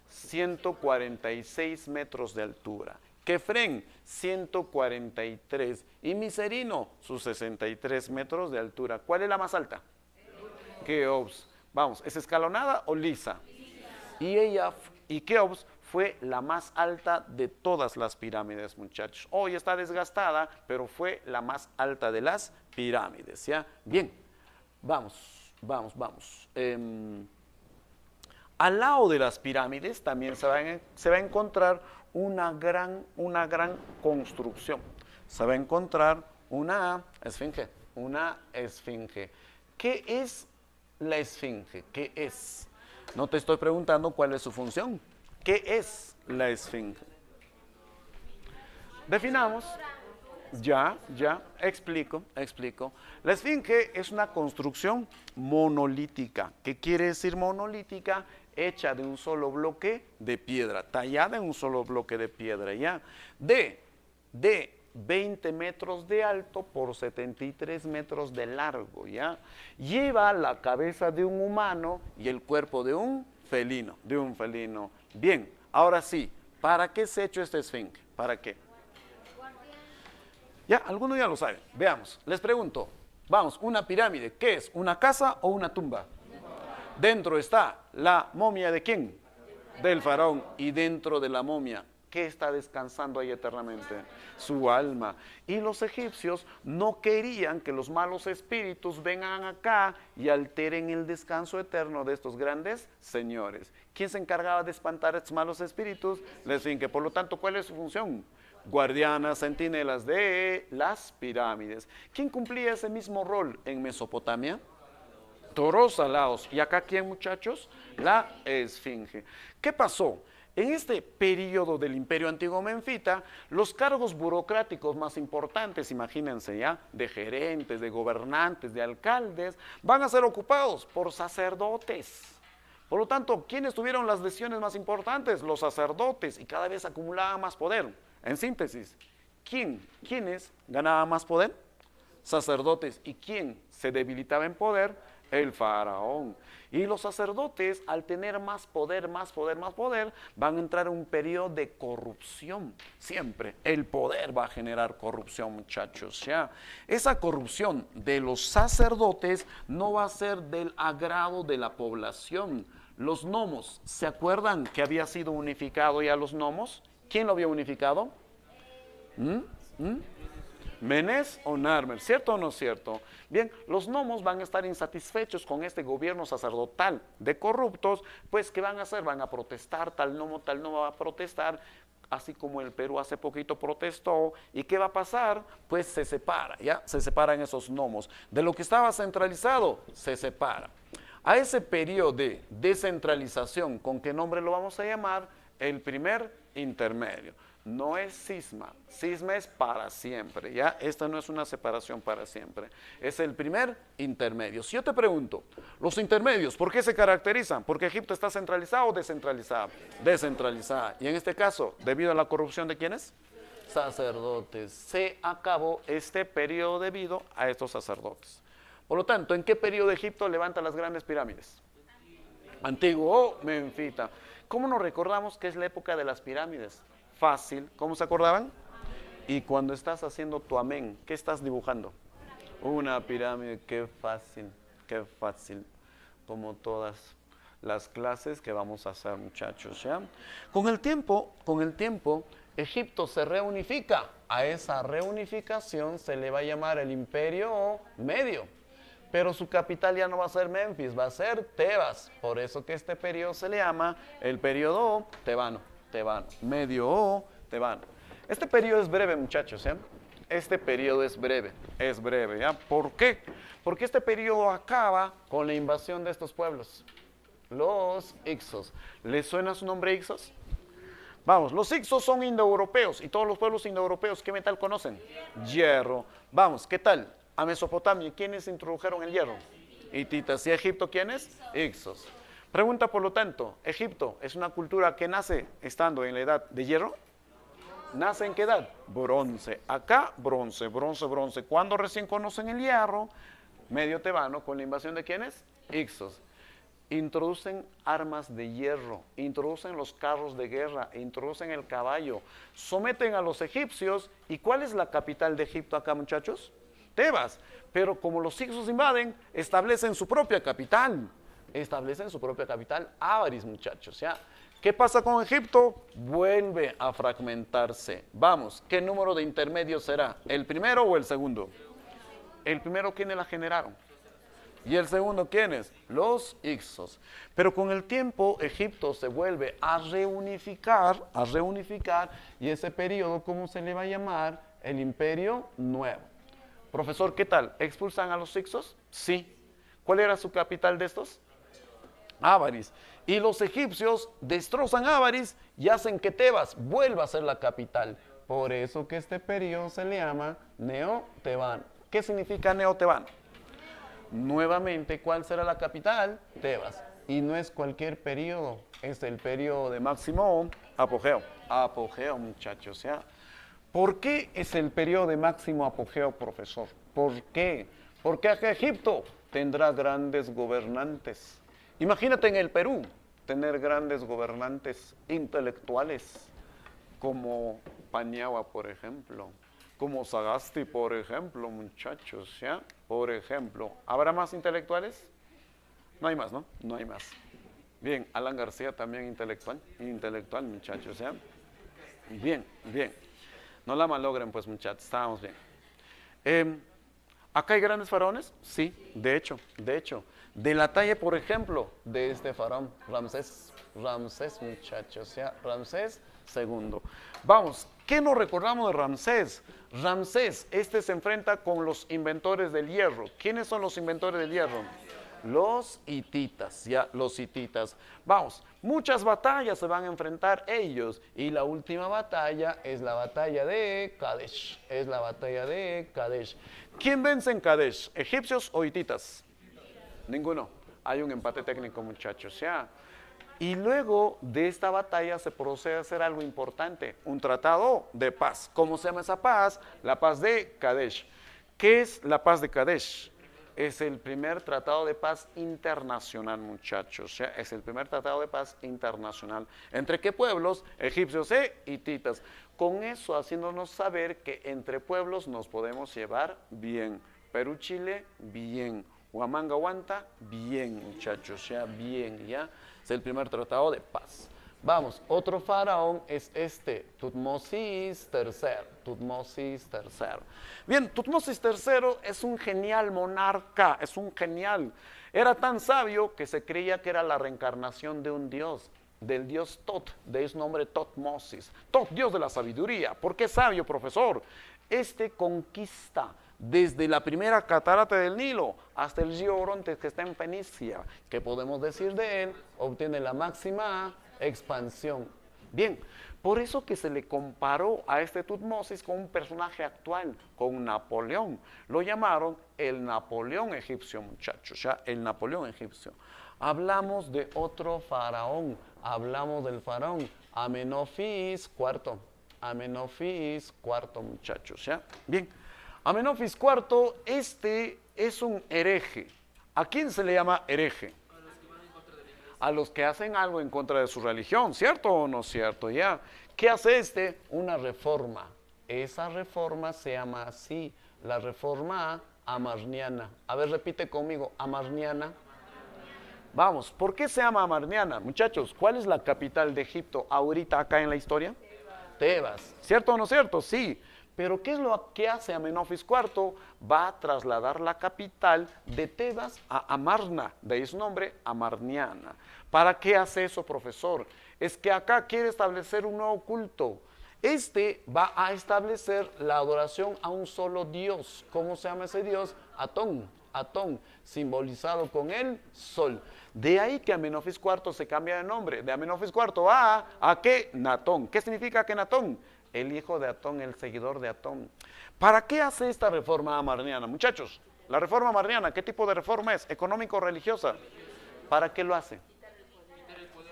Speaker 2: 146 metros de altura. Kefren, 143. Y Miserino, sus 63 metros de altura. ¿Cuál es la más alta? Keops. Vamos, ¿es escalonada o lisa? Y Keops fue la más alta de todas las pirámides, muchachos. Hoy está desgastada, pero fue la más alta de las pirámides, ¿ya? Bien, vamos. Al lado de las pirámides también se va a encontrar una gran construcción. Se va a encontrar una esfinge. ¿Qué es la esfinge? ¿Qué es? No te estoy preguntando cuál es su función. ¿Qué es la esfinge? Definamos. Ya, explico. La esfinge es una construcción monolítica. ¿Qué quiere decir monolítica? Hecha de un solo bloque de piedra, tallada en un solo bloque de piedra, ¿ya? De 20 metros de alto por 73 metros de largo, ¿ya? Lleva la cabeza de un humano y el cuerpo de un felino, Bien, ahora sí, ¿para qué se ha hecho esta esfinge? ¿Para qué? Ya, algunos ya lo saben. Veamos, les pregunto. Vamos, una pirámide, ¿qué es? ¿Una casa o una tumba? Dentro está la momia ¿de quién? Del faraón. Y dentro de la momia, ¿qué está descansando ahí eternamente? Su alma. Y los egipcios no querían que los malos espíritus vengan acá y alteren el descanso eterno de estos grandes señores. ¿Quién se encargaba de espantar a estos malos espíritus? La esfinge. Por lo tanto, ¿cuál es su función? Guardianas, centinelas de las pirámides. ¿Quién cumplía ese mismo rol en Mesopotamia? Toros alados. ¿Y acá quién, muchachos? La esfinge. ¿Qué pasó? En este periodo del Imperio Antiguo Menfita, los cargos burocráticos más importantes, imagínense ya, de gerentes, de gobernantes, de alcaldes, van a ser ocupados por sacerdotes. Por lo tanto, ¿quiénes tuvieron las decisiones más importantes? Los sacerdotes, y cada vez acumulaban más poder. En síntesis, ¿quiénes ganaban más poder? Sacerdotes. ¿Y quién se debilitaba en poder? El faraón. Y los sacerdotes, al tener más poder, van a entrar en un periodo de corrupción. Siempre el poder va a generar corrupción, muchachos. ¿Ya? Esa corrupción de los sacerdotes no va a ser del agrado de la población. Los nomos, ¿se acuerdan que había sido unificado ya los nomos? ¿Quién lo había unificado? Menes o Narmer, ¿cierto o no cierto? Bien, los gnomos van a estar insatisfechos con este gobierno sacerdotal de corruptos, pues ¿qué van a hacer? Van a protestar, tal gnomo va a protestar, así como el Perú hace poquito protestó. ¿Y qué va a pasar? Pues se separa, ¿ya? Se separan esos gnomos. De lo que estaba centralizado, se separa. A ese periodo de descentralización, ¿con qué nombre lo vamos a llamar? El primer intermedio. No es cisma, cisma es para siempre, ¿ya? Esta no es una separación para siempre, es el primer intermedio. Si yo te pregunto, los intermedios, ¿por qué se caracterizan? ¿Porque Egipto está centralizado o descentralizado? Descentralizada. Y en este caso, debido a la corrupción de ¿quiénes? Sacerdotes. Se acabó este periodo debido a estos sacerdotes. Por lo tanto, ¿en qué periodo Egipto levanta las grandes pirámides? Antiguo o menfita. ¿Cómo nos recordamos que es la época de las pirámides? Fácil. ¿Cómo se acordaban? Y cuando estás haciendo tu amén, ¿qué estás dibujando? Una pirámide. Qué fácil, qué fácil. Como todas las clases que vamos a hacer, muchachos, ¿ya? Con el tiempo, Egipto se reunifica. A esa reunificación se le va a llamar el Imperio Medio. Pero su capital ya no va a ser Memphis, va a ser Tebas. Por eso que este periodo se le llama el periodo tebano. Medio o tebano. Este periodo es breve, muchachos, ¿ya? Este periodo es breve, ¿ya? ¿Por qué? Porque este periodo acaba con la invasión de estos pueblos, los Ixos. ¿Les suena su nombre Ixos? Vamos, los Ixos son indoeuropeos y todos los pueblos indoeuropeos, ¿qué metal conocen? Hierro. Vamos, ¿qué tal? A Mesopotamia, ¿quiénes introdujeron el hierro? Hititas. ¿Y Egipto quiénes? Ixos. Pregunta, por lo tanto, ¿Egipto es una cultura que nace estando en la edad de hierro? ¿Nace en qué edad? Bronce. Acá, bronce. ¿Cuándo recién conocen el hierro? Medio tebano, con la invasión de ¿quiénes? Ixos. Introducen armas de hierro, introducen los carros de guerra, introducen el caballo, someten a los egipcios. ¿Y cuál es la capital de Egipto acá, muchachos? Tebas. Pero como los Ixos invaden, establecen su propia capital. Ávaris, muchachos, ¿ya? ¿Qué pasa con Egipto? Vuelve a fragmentarse. Vamos, ¿qué número de intermedios será? ¿El primero o el segundo? El primero, ¿quiénes la generaron? ¿Y el segundo, quiénes? Los Ixos. Pero con el tiempo, Egipto se vuelve a reunificar, y ese periodo, ¿cómo se le va a llamar? El Imperio Nuevo. Profesor, ¿qué tal? ¿Expulsan a los Ixos? Sí. ¿Cuál era su capital de estos? Ávaris. Y los egipcios destrozan Ávaris y hacen que Tebas vuelva a ser la capital. Por eso que este periodo se le llama Neotebano. ¿Qué significa Neotebano? Nuevamente, ¿cuál será la capital? Tebas. Y no es cualquier periodo, es el periodo de máximo apogeo. Apogeo, muchachos, ¿ya? ¿Por qué es el periodo de máximo apogeo, profesor? ¿Por qué? Porque acá Egipto tendrá grandes gobernantes. Imagínate en el Perú tener grandes gobernantes intelectuales como Paniagua, por ejemplo, como Sagasti, por ejemplo, muchachos, ¿ya? Por ejemplo, ¿habrá más intelectuales? No hay más, ¿no? No hay más. Bien, Alan García también intelectual, muchachos, ¿ya? Bien. No la malogren, pues, muchachos, estábamos bien. ¿Acá hay grandes faraones? Sí, de hecho. De la talla, por ejemplo, de este faraón, Ramsés, muchachos, ¿ya? Ramsés II. Vamos, ¿qué nos recordamos de Ramsés? Ramsés, se enfrenta con los inventores del hierro. ¿Quiénes son los inventores del hierro? Los hititas, ya, los hititas. Vamos, muchas batallas se van a enfrentar ellos y la última batalla es la batalla de Kadesh. ¿Quién vence en Kadesh? ¿Egipcios o hititas? Ninguno. Hay un empate técnico, muchachos, ya. Y luego de esta batalla se procede a hacer algo importante, un tratado de paz. ¿Cómo se llama esa paz? La paz de Kadesh. ¿Qué es la paz de Kadesh? Es el primer tratado de paz internacional, muchachos. ¿Ya? Es el primer tratado de paz internacional. ¿Entre qué pueblos? Egipcios e hititas. Con eso haciéndonos saber que entre pueblos nos podemos llevar bien. Perú-Chile, bien. Huamanga-Huanta, bien, muchachos. Ya, bien, ya. Es el primer tratado de paz. Vamos, otro faraón es este, Tutmosis III. Tutmosis III. Bien, Tutmosis III es un genial monarca, es un genial. Era tan sabio que se creía que era la reencarnación de un dios, del dios Tot, de su nombre Tutmosis. Tot, dios de la sabiduría. ¿Por qué sabio, profesor? Este conquista desde la primera catarata del Nilo hasta el río Orontes que está en Fenicia. ¿Qué podemos decir de él? Obtiene la máxima expansión. Bien, por eso que se le comparó a este Tutmosis con un personaje actual, con Napoleón. Lo llamaron el Napoleón egipcio, muchachos, ya, el Napoleón egipcio. Hablamos de otro faraón, hablamos del faraón Amenofis IV. Amenofis IV, muchachos, ¿ya? Bien, Amenofis IV, este es un hereje. ¿A quién se le llama hereje? A los que hacen algo en contra de su religión, ¿cierto o no cierto? ¿Ya? ¿Qué hace este? Una reforma. Esa reforma se llama así, la reforma amarniana. A ver, repite conmigo, amarniana. Vamos, ¿por qué se llama amarniana? Muchachos, ¿cuál es la capital de Egipto ahorita acá en la historia? Tebas. ¿Cierto o no cierto? Sí. Pero ¿qué es lo que hace Amenofis IV? Va a trasladar la capital de Tebas a Amarna, de ahí su nombre, Amarniana. ¿Para qué hace eso, profesor? Es que acá quiere establecer un nuevo culto. Este va a establecer la adoración a un solo Dios. ¿Cómo se llama ese Dios? Atón. Atón, simbolizado con el sol. De ahí que Amenofis IV se cambia de nombre. De Amenofis IV a ¿qué? Natón. ¿Qué significa Akenatón? El hijo de Atón, el seguidor de Atón. ¿Para qué hace esta reforma amarniana? Muchachos, la reforma amarniana, ¿qué tipo de reforma es? ¿Económico-religiosa? ¿Para qué lo hace?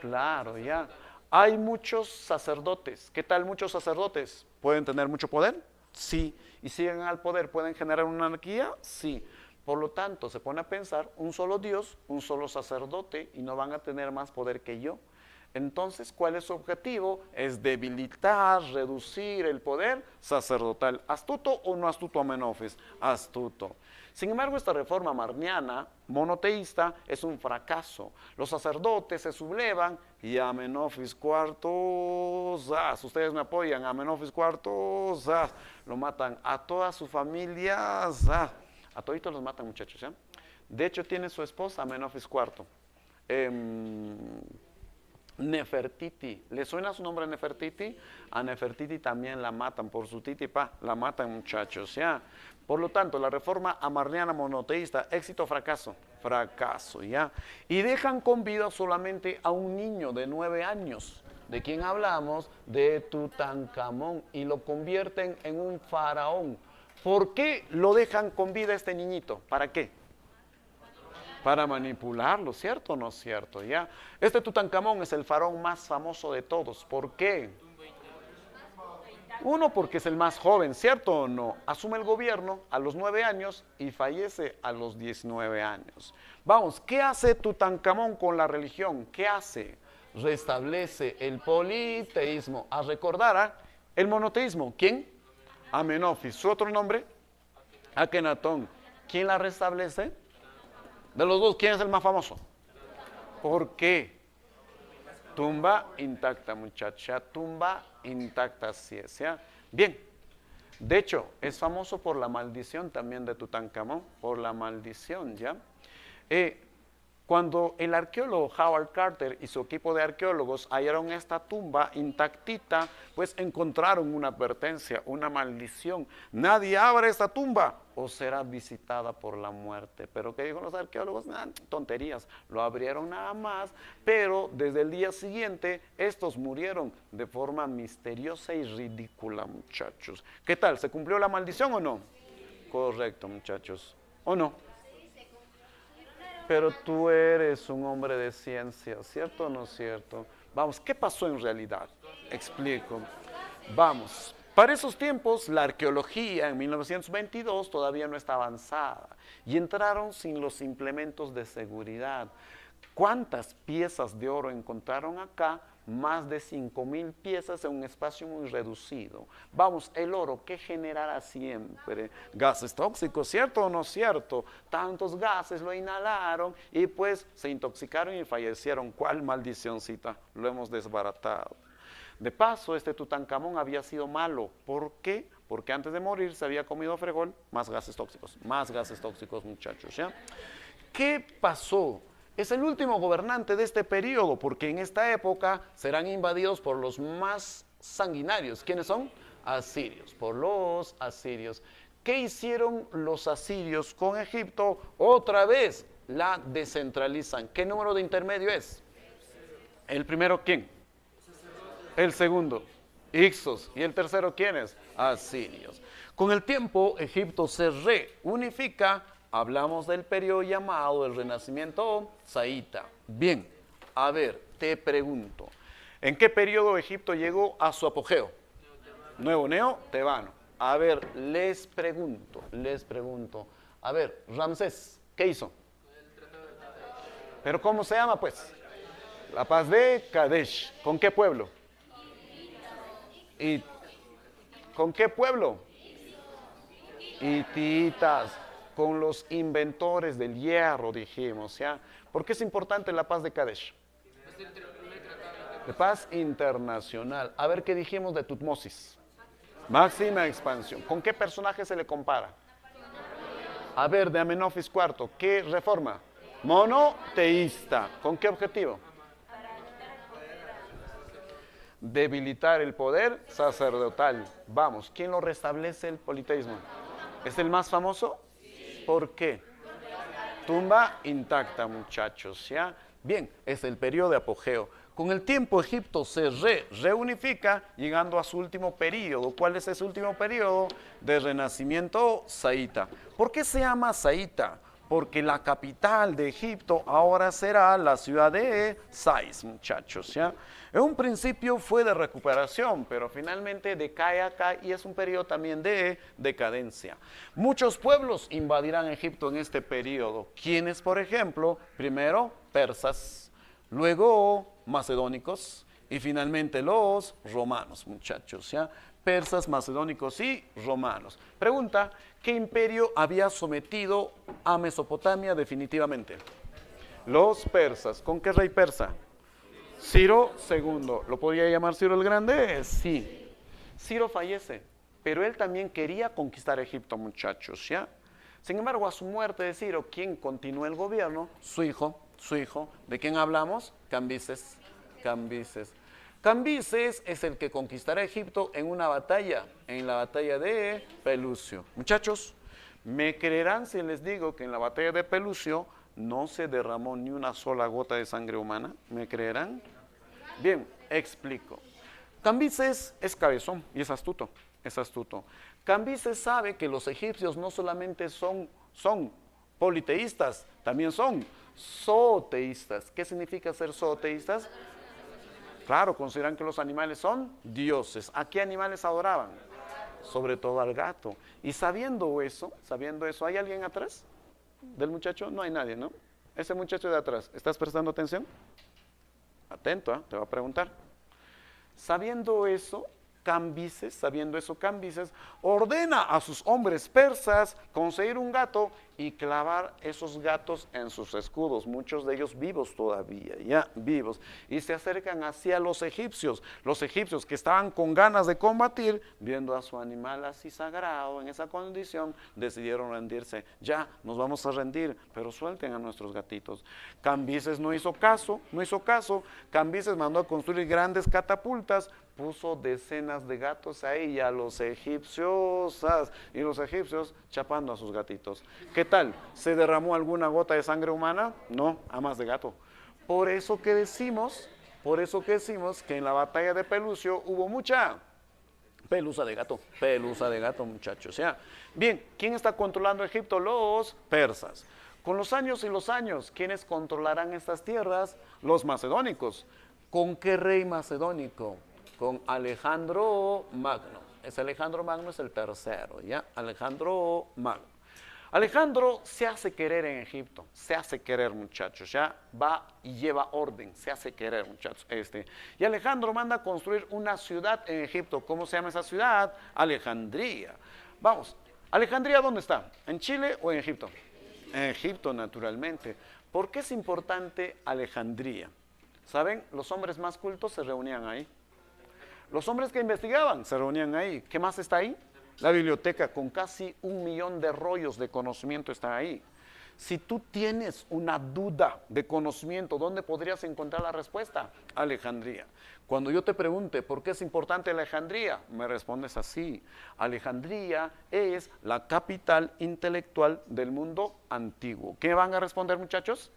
Speaker 2: Claro, ya. Hay muchos sacerdotes. ¿Qué tal muchos sacerdotes? ¿Pueden tener mucho poder? Sí. ¿Y si llegan al poder pueden generar una anarquía? Sí. Por lo tanto, se pone a pensar, un solo Dios, un solo sacerdote, y no van a tener más poder que yo. Entonces, ¿cuál es su objetivo? Es debilitar, reducir el poder sacerdotal. ¿Astuto o no astuto Amenofis? Astuto. Sin embargo, esta reforma amarniana, monoteísta, es un fracaso. Los sacerdotes se sublevan y Amenofis IV, ¡zas! Ustedes me apoyan, Amenofis IV, ¡zas! Lo matan a toda su familia, ¡zas! A toditos los matan, muchachos, ¿ya? De hecho, tiene su esposa, Amenofis IV. Nefertiti. ¿Le suena su nombre Nefertiti? A Nefertiti también la matan por su titipa, la matan, muchachos, ¿ya? Por lo tanto, la reforma amarniana monoteísta, éxito o fracaso, fracaso, ¿ya? Y dejan con vida solamente a un niño de 9 años. ¿De quién hablamos? De Tutankamón, y lo convierten en un faraón. ¿Por qué lo dejan con vida a este niñito? ¿Para qué? Para manipularlo, ¿cierto o no es cierto? ¿Ya? Este Tutankamón es el faraón más famoso de todos. ¿Por qué? Uno, porque es el más joven, ¿cierto o no? Asume el gobierno a los 9 años y fallece a los 19 años. Vamos, ¿qué hace Tutankamón con la religión? ¿Qué hace? Restablece el politeísmo. A recordar, el monoteísmo. ¿Quién? Amenofis. ¿Su otro nombre? Akenatón. ¿Quién la restablece? De los dos, ¿quién es el más famoso? ¿Por qué? Tumba intacta, muchacha, tumba intacta, así es, ¿ya? Bien, de hecho, es famoso por la maldición también de Tutankamón, por la maldición, ¿ya? Cuando el arqueólogo Howard Carter y su equipo de arqueólogos hallaron esta tumba intactita, pues encontraron una advertencia, una maldición. Nadie abre esta tumba o será visitada por la muerte. ¿Pero qué dijo los arqueólogos? Tonterías, lo abrieron nada más, pero desde el día siguiente estos murieron de forma misteriosa y ridícula, muchachos. ¿Qué tal? ¿Se cumplió la maldición o no? Correcto, muchachos. ¿O no? Pero tú eres un hombre de ciencia, ¿cierto o no es cierto? Vamos, ¿qué pasó en realidad? Explico. Vamos, para esos tiempos la arqueología en 1922 todavía no está avanzada y entraron sin los implementos de seguridad. ¿Cuántas piezas de oro encontraron acá? más de 5.000 piezas en un espacio muy reducido. Vamos, el oro, ¿qué generará siempre? Gases tóxicos, ¿cierto o no cierto? Tantos gases lo inhalaron y pues se intoxicaron y fallecieron. ¿Cuál maldicióncita? Lo hemos desbaratado. De paso, este Tutankamón había sido malo. ¿Por qué? Porque antes de morir se había comido fregol, más gases tóxicos, muchachos, ¿ya? ¿Qué pasó? Es el último gobernante de este periodo, porque en esta época serán invadidos por los más sanguinarios. ¿Quiénes son? Asirios, por los asirios. ¿Qué hicieron los asirios con Egipto? Otra vez la descentralizan. ¿Qué número de intermedio es? ¿El primero quién? El segundo, Ixos. ¿Y el tercero quién es? Asirios. Con el tiempo, Egipto se reunifica. Hablamos del periodo llamado el Renacimiento Saíta. Bien, a ver, te pregunto, ¿en qué periodo Egipto llegó a su apogeo? Nuevo Neo-Tebano. A ver, les pregunto. A ver, Ramsés, ¿qué hizo? ¿Pero cómo se llama, pues? La paz de Kadesh. ¿Con qué pueblo? ¿Y con qué pueblo? Hititas. Con los inventores del hierro, dijimos, ¿ya? ¿Por qué es importante la paz de Kadesh? De paz internacional. A ver qué dijimos de Tutmosis. Máxima expansión. ¿Con qué personaje se le compara? A ver, de Amenofis IV, ¿qué reforma? Monoteísta. ¿Con qué objetivo? Debilitar el poder sacerdotal. Vamos, ¿quién lo restablece el politeísmo? ¿Es el más famoso? ¿Por qué? Tumba intacta, muchachos, ¿ya? Bien, es el periodo de apogeo. Con el tiempo Egipto se reunifica, llegando a su último periodo. ¿Cuál es ese último periodo? De renacimiento saíta. ¿Por qué se llama Saíta? Porque la capital de Egipto ahora será la ciudad de Sais, muchachos, ¿ya? En un principio fue de recuperación, pero finalmente decae acá y es un periodo también de decadencia. Muchos pueblos invadirán Egipto en este periodo. ¿Quiénes, por ejemplo? Primero, persas, luego macedónicos y finalmente los romanos, muchachos, ¿ya? Persas, macedónicos y romanos. Pregunta, ¿qué imperio había sometido a Mesopotamia definitivamente? Los persas. ¿Con qué rey persa? Ciro II. ¿Lo podía llamar Ciro el Grande? Sí. Ciro fallece, pero él también quería conquistar Egipto, muchachos, ¿ya? Sin embargo, a su muerte de Ciro, ¿quién continuó el gobierno? Su hijo. ¿De quién hablamos? Cambises. Cambises es el que conquistará Egipto en una batalla, en la batalla de Pelucio. Muchachos, ¿me creerán si les digo que en la batalla de Pelucio no se derramó ni una sola gota de sangre humana? ¿Me creerán? Bien, explico. Cambises es cabezón y es astuto. Cambises sabe que los egipcios no solamente son politeístas, también son zooteístas. ¿Qué significa ser zooteístas? Claro, consideran que los animales son dioses. ¿A qué animales adoraban? Sobre todo al gato. Y sabiendo eso, ¿hay alguien atrás del muchacho? No hay nadie, ¿no? Ese muchacho de atrás, ¿estás prestando atención? Atento, te va a preguntar. Sabiendo eso, Cambises ordena a sus hombres persas conseguir un gato y clavar esos gatos en sus escudos, muchos de ellos vivos todavía, ya vivos, y se acercan hacia los egipcios que estaban con ganas de combatir, viendo a su animal así sagrado en esa condición, decidieron rendirse. Ya, nos vamos a rendir, pero suelten a nuestros gatitos. Cambises no hizo caso, Cambises mandó a construir grandes catapultas, puso decenas de gatos ahí y a los egipcios, y los egipcios chapando a sus gatitos. ¿Qué tal? ¿Se derramó alguna gota de sangre humana? No, a más de gato. Por eso que decimos que en la batalla de Pelucio hubo mucha pelusa de gato, muchachos, ¿ya? Bien, ¿quién está controlando Egipto? Los persas. Con los años, ¿quiénes controlarán estas tierras? Los macedónicos. ¿Con qué rey macedónico? Con Alejandro Magno. Alejandro Magno es el tercero, ¿ya? Alejandro Magno. Alejandro se hace querer en Egipto, se hace querer, muchachos, ya va y lleva orden, se hace querer, muchachos. Y Alejandro manda a construir una ciudad en Egipto. ¿Cómo se llama esa ciudad? Alejandría. Vamos, ¿Alejandría dónde está? ¿En Chile o en Egipto? En Egipto, naturalmente. ¿Por qué es importante Alejandría? ¿Saben? Los hombres más cultos se reunían ahí. Los hombres que investigaban se reunían ahí. ¿Qué más está ahí? La biblioteca con casi 1.000.000 de rollos de conocimiento está ahí. Si tú tienes una duda de conocimiento, ¿dónde podrías encontrar la respuesta? Alejandría. Cuando yo te pregunte por qué es importante Alejandría, me respondes así: Alejandría es la capital intelectual del mundo antiguo. ¿Qué van a responder, muchachos?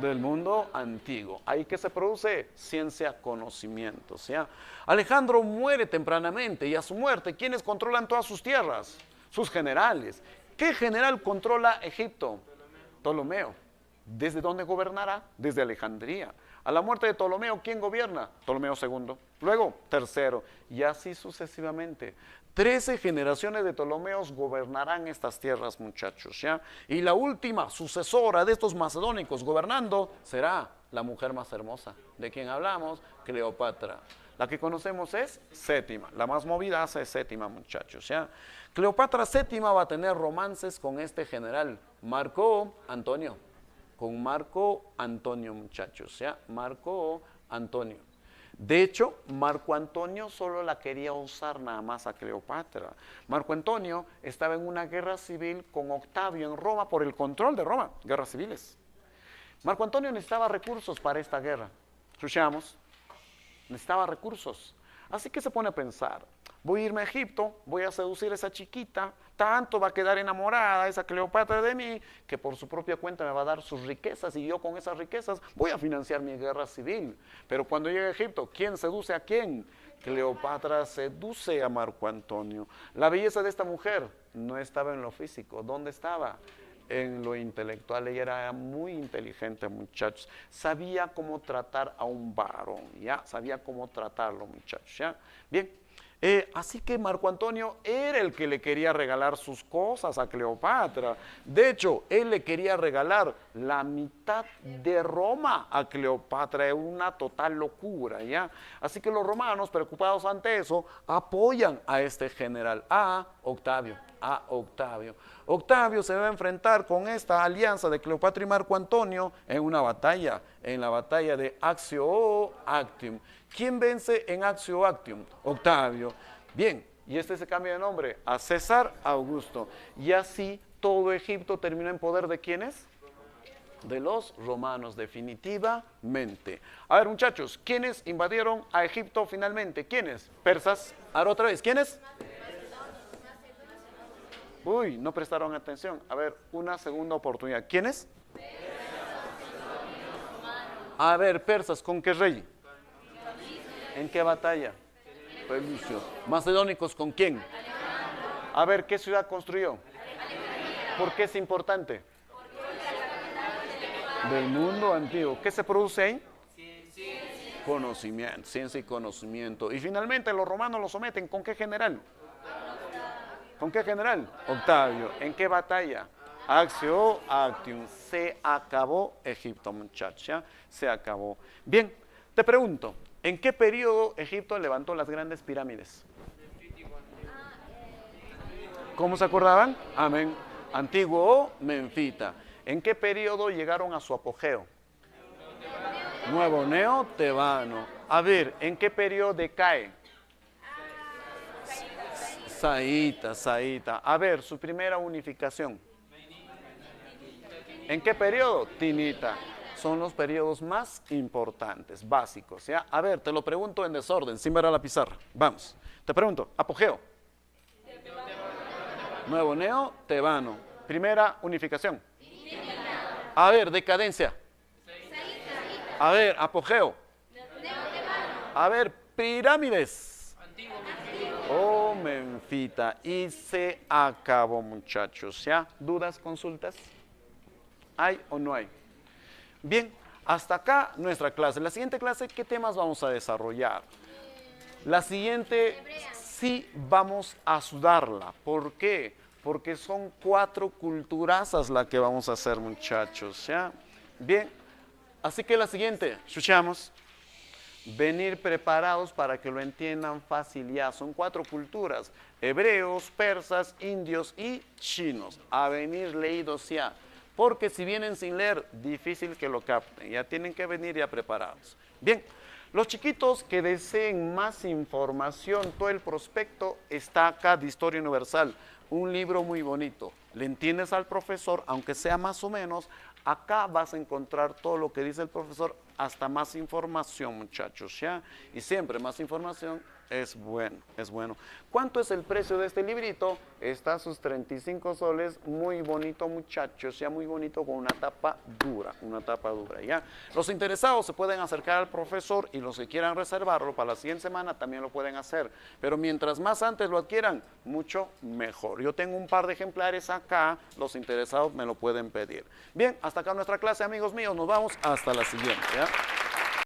Speaker 2: Del mundo antiguo. Ahí que se produce ciencia, conocimiento. O sea, Alejandro muere tempranamente y a su muerte, ¿quiénes controlan todas sus tierras? Sus generales. ¿Qué general controla Egipto? Ptolomeo. ¿Desde dónde gobernará? Desde Alejandría. A la muerte de Ptolomeo, ¿quién gobierna? Ptolomeo II. Luego, tercero. Y así sucesivamente. 13 generaciones de Ptolomeos gobernarán estas tierras, muchachos, ¿ya? Y la última sucesora de estos macedónicos gobernando será la mujer más hermosa. ¿De quién hablamos? Cleopatra. La que conocemos es Séptima. La más movidaza es Séptima, muchachos, ¿ya? Cleopatra Séptima va a tener romances con este general, Marco Antonio. Con Marco Antonio, muchachos, ¿ya? Marco Antonio. De hecho, Marco Antonio solo la quería usar nada más a Cleopatra. Marco Antonio estaba en una guerra civil con Octavio en Roma por el control de Roma, guerras civiles. Marco Antonio necesitaba recursos para esta guerra. Escuchamos, necesitaba recursos. Así que se pone a pensar: voy a irme a Egipto, voy a seducir a esa chiquita, tanto va a quedar enamorada esa Cleopatra de mí, que por su propia cuenta me va a dar sus riquezas, y yo con esas riquezas voy a financiar mi guerra civil. Pero cuando llegue a Egipto, ¿quién seduce a quién? Cleopatra seduce a Marco Antonio. La belleza de esta mujer no estaba en lo físico. ¿Dónde estaba? En lo intelectual. Ella era muy inteligente, muchachos. Sabía cómo tratar a un varón, ¿ya? Sabía cómo tratarlo, muchachos, ¿ya? Bien. Así que Marco Antonio era el que le quería regalar sus cosas a Cleopatra. De hecho, él le quería regalar la mitad de Roma a Cleopatra. Es una total locura, ¿ya? Así que los romanos, preocupados ante eso, apoyan a este general, a Octavio. Octavio se va a enfrentar con esta alianza de Cleopatra y Marco Antonio en una batalla, en la batalla de Actio Actium. ¿Quién vence en Actio Actium? Octavio. Bien, y este se cambia de nombre a César Augusto. Y así todo Egipto terminó en poder ¿de quiénes? De los romanos, definitivamente. A ver, muchachos, ¿quiénes invadieron a Egipto finalmente? ¿Quiénes? Persas. Ahora otra vez, ¿quiénes? Uy, no prestaron atención. A ver, una segunda oportunidad. ¿Quiénes? A ver, persas, ¿con qué rey? ¿En qué batalla? Pelucio. ¿Macedónicos con quién? A ver, ¿qué ciudad construyó? ¿Por qué es importante? Del mundo antiguo. ¿Qué se produce ahí? Conocimiento, ciencia y conocimiento. Y finalmente los romanos lo someten. ¿Con qué general? ¿Con qué general? Octavio. ¿En qué batalla? Actio Actium. Se acabó Egipto, muchachos, ¿ya? Se acabó. Bien, te pregunto, ¿en qué periodo Egipto levantó las grandes pirámides? ¿Cómo se acordaban? Amén. Antiguo o menfita. ¿En qué periodo llegaron a su apogeo? Nuevo Neo-Tebano. A ver, ¿en qué periodo decae? Saíta. A ver, su primera unificación. ¿En qué periodo? Tinita. Son los periodos más importantes, básicos, ¿ya? A ver, te lo pregunto en desorden, sin ver a la pizarra. Vamos. Te pregunto, apogeo. Nuevo Neo-Tebano. Primera unificación. A ver, decadencia. A ver, apogeo. A ver, pirámides. Oh, menfita. Y se acabó, muchachos, ¿ya? ¿Dudas, consultas? ¿Hay o no hay? Bien, hasta acá nuestra clase. La siguiente clase, ¿qué temas vamos a desarrollar? La siguiente
Speaker 1: sí vamos a sudarla. ¿Por qué? Porque son 4 culturazas las que vamos a hacer, muchachos, ¿ya? Bien, así que la siguiente, escuchamos. Venir preparados para que lo entiendan fácil ya. Son 4 culturas, hebreos, persas, indios y chinos. A venir leídos ya. Porque si vienen sin leer, difícil que lo capten. Ya tienen que venir ya preparados. Bien, los chiquitos que deseen más información, todo el prospecto está acá de Historia Universal. Un libro muy bonito. Le entiendes al profesor, aunque sea más o menos, acá vas a encontrar todo lo que dice el profesor, hasta más información, muchachos, ¿ya? Y siempre más información es bueno, es bueno. ¿Cuánto es el precio de este librito? Está a sus 35 soles, muy bonito, muchachos, ya muy bonito, con una tapa dura, ¿ya? Los interesados se pueden acercar al profesor y los que quieran reservarlo para la siguiente semana también lo pueden hacer, pero mientras más antes lo adquieran, mucho mejor. Yo tengo un par de ejemplares acá, los interesados me lo pueden pedir. Bien, hasta acá nuestra clase, amigos míos, nos vamos hasta la siguiente, ¿ya?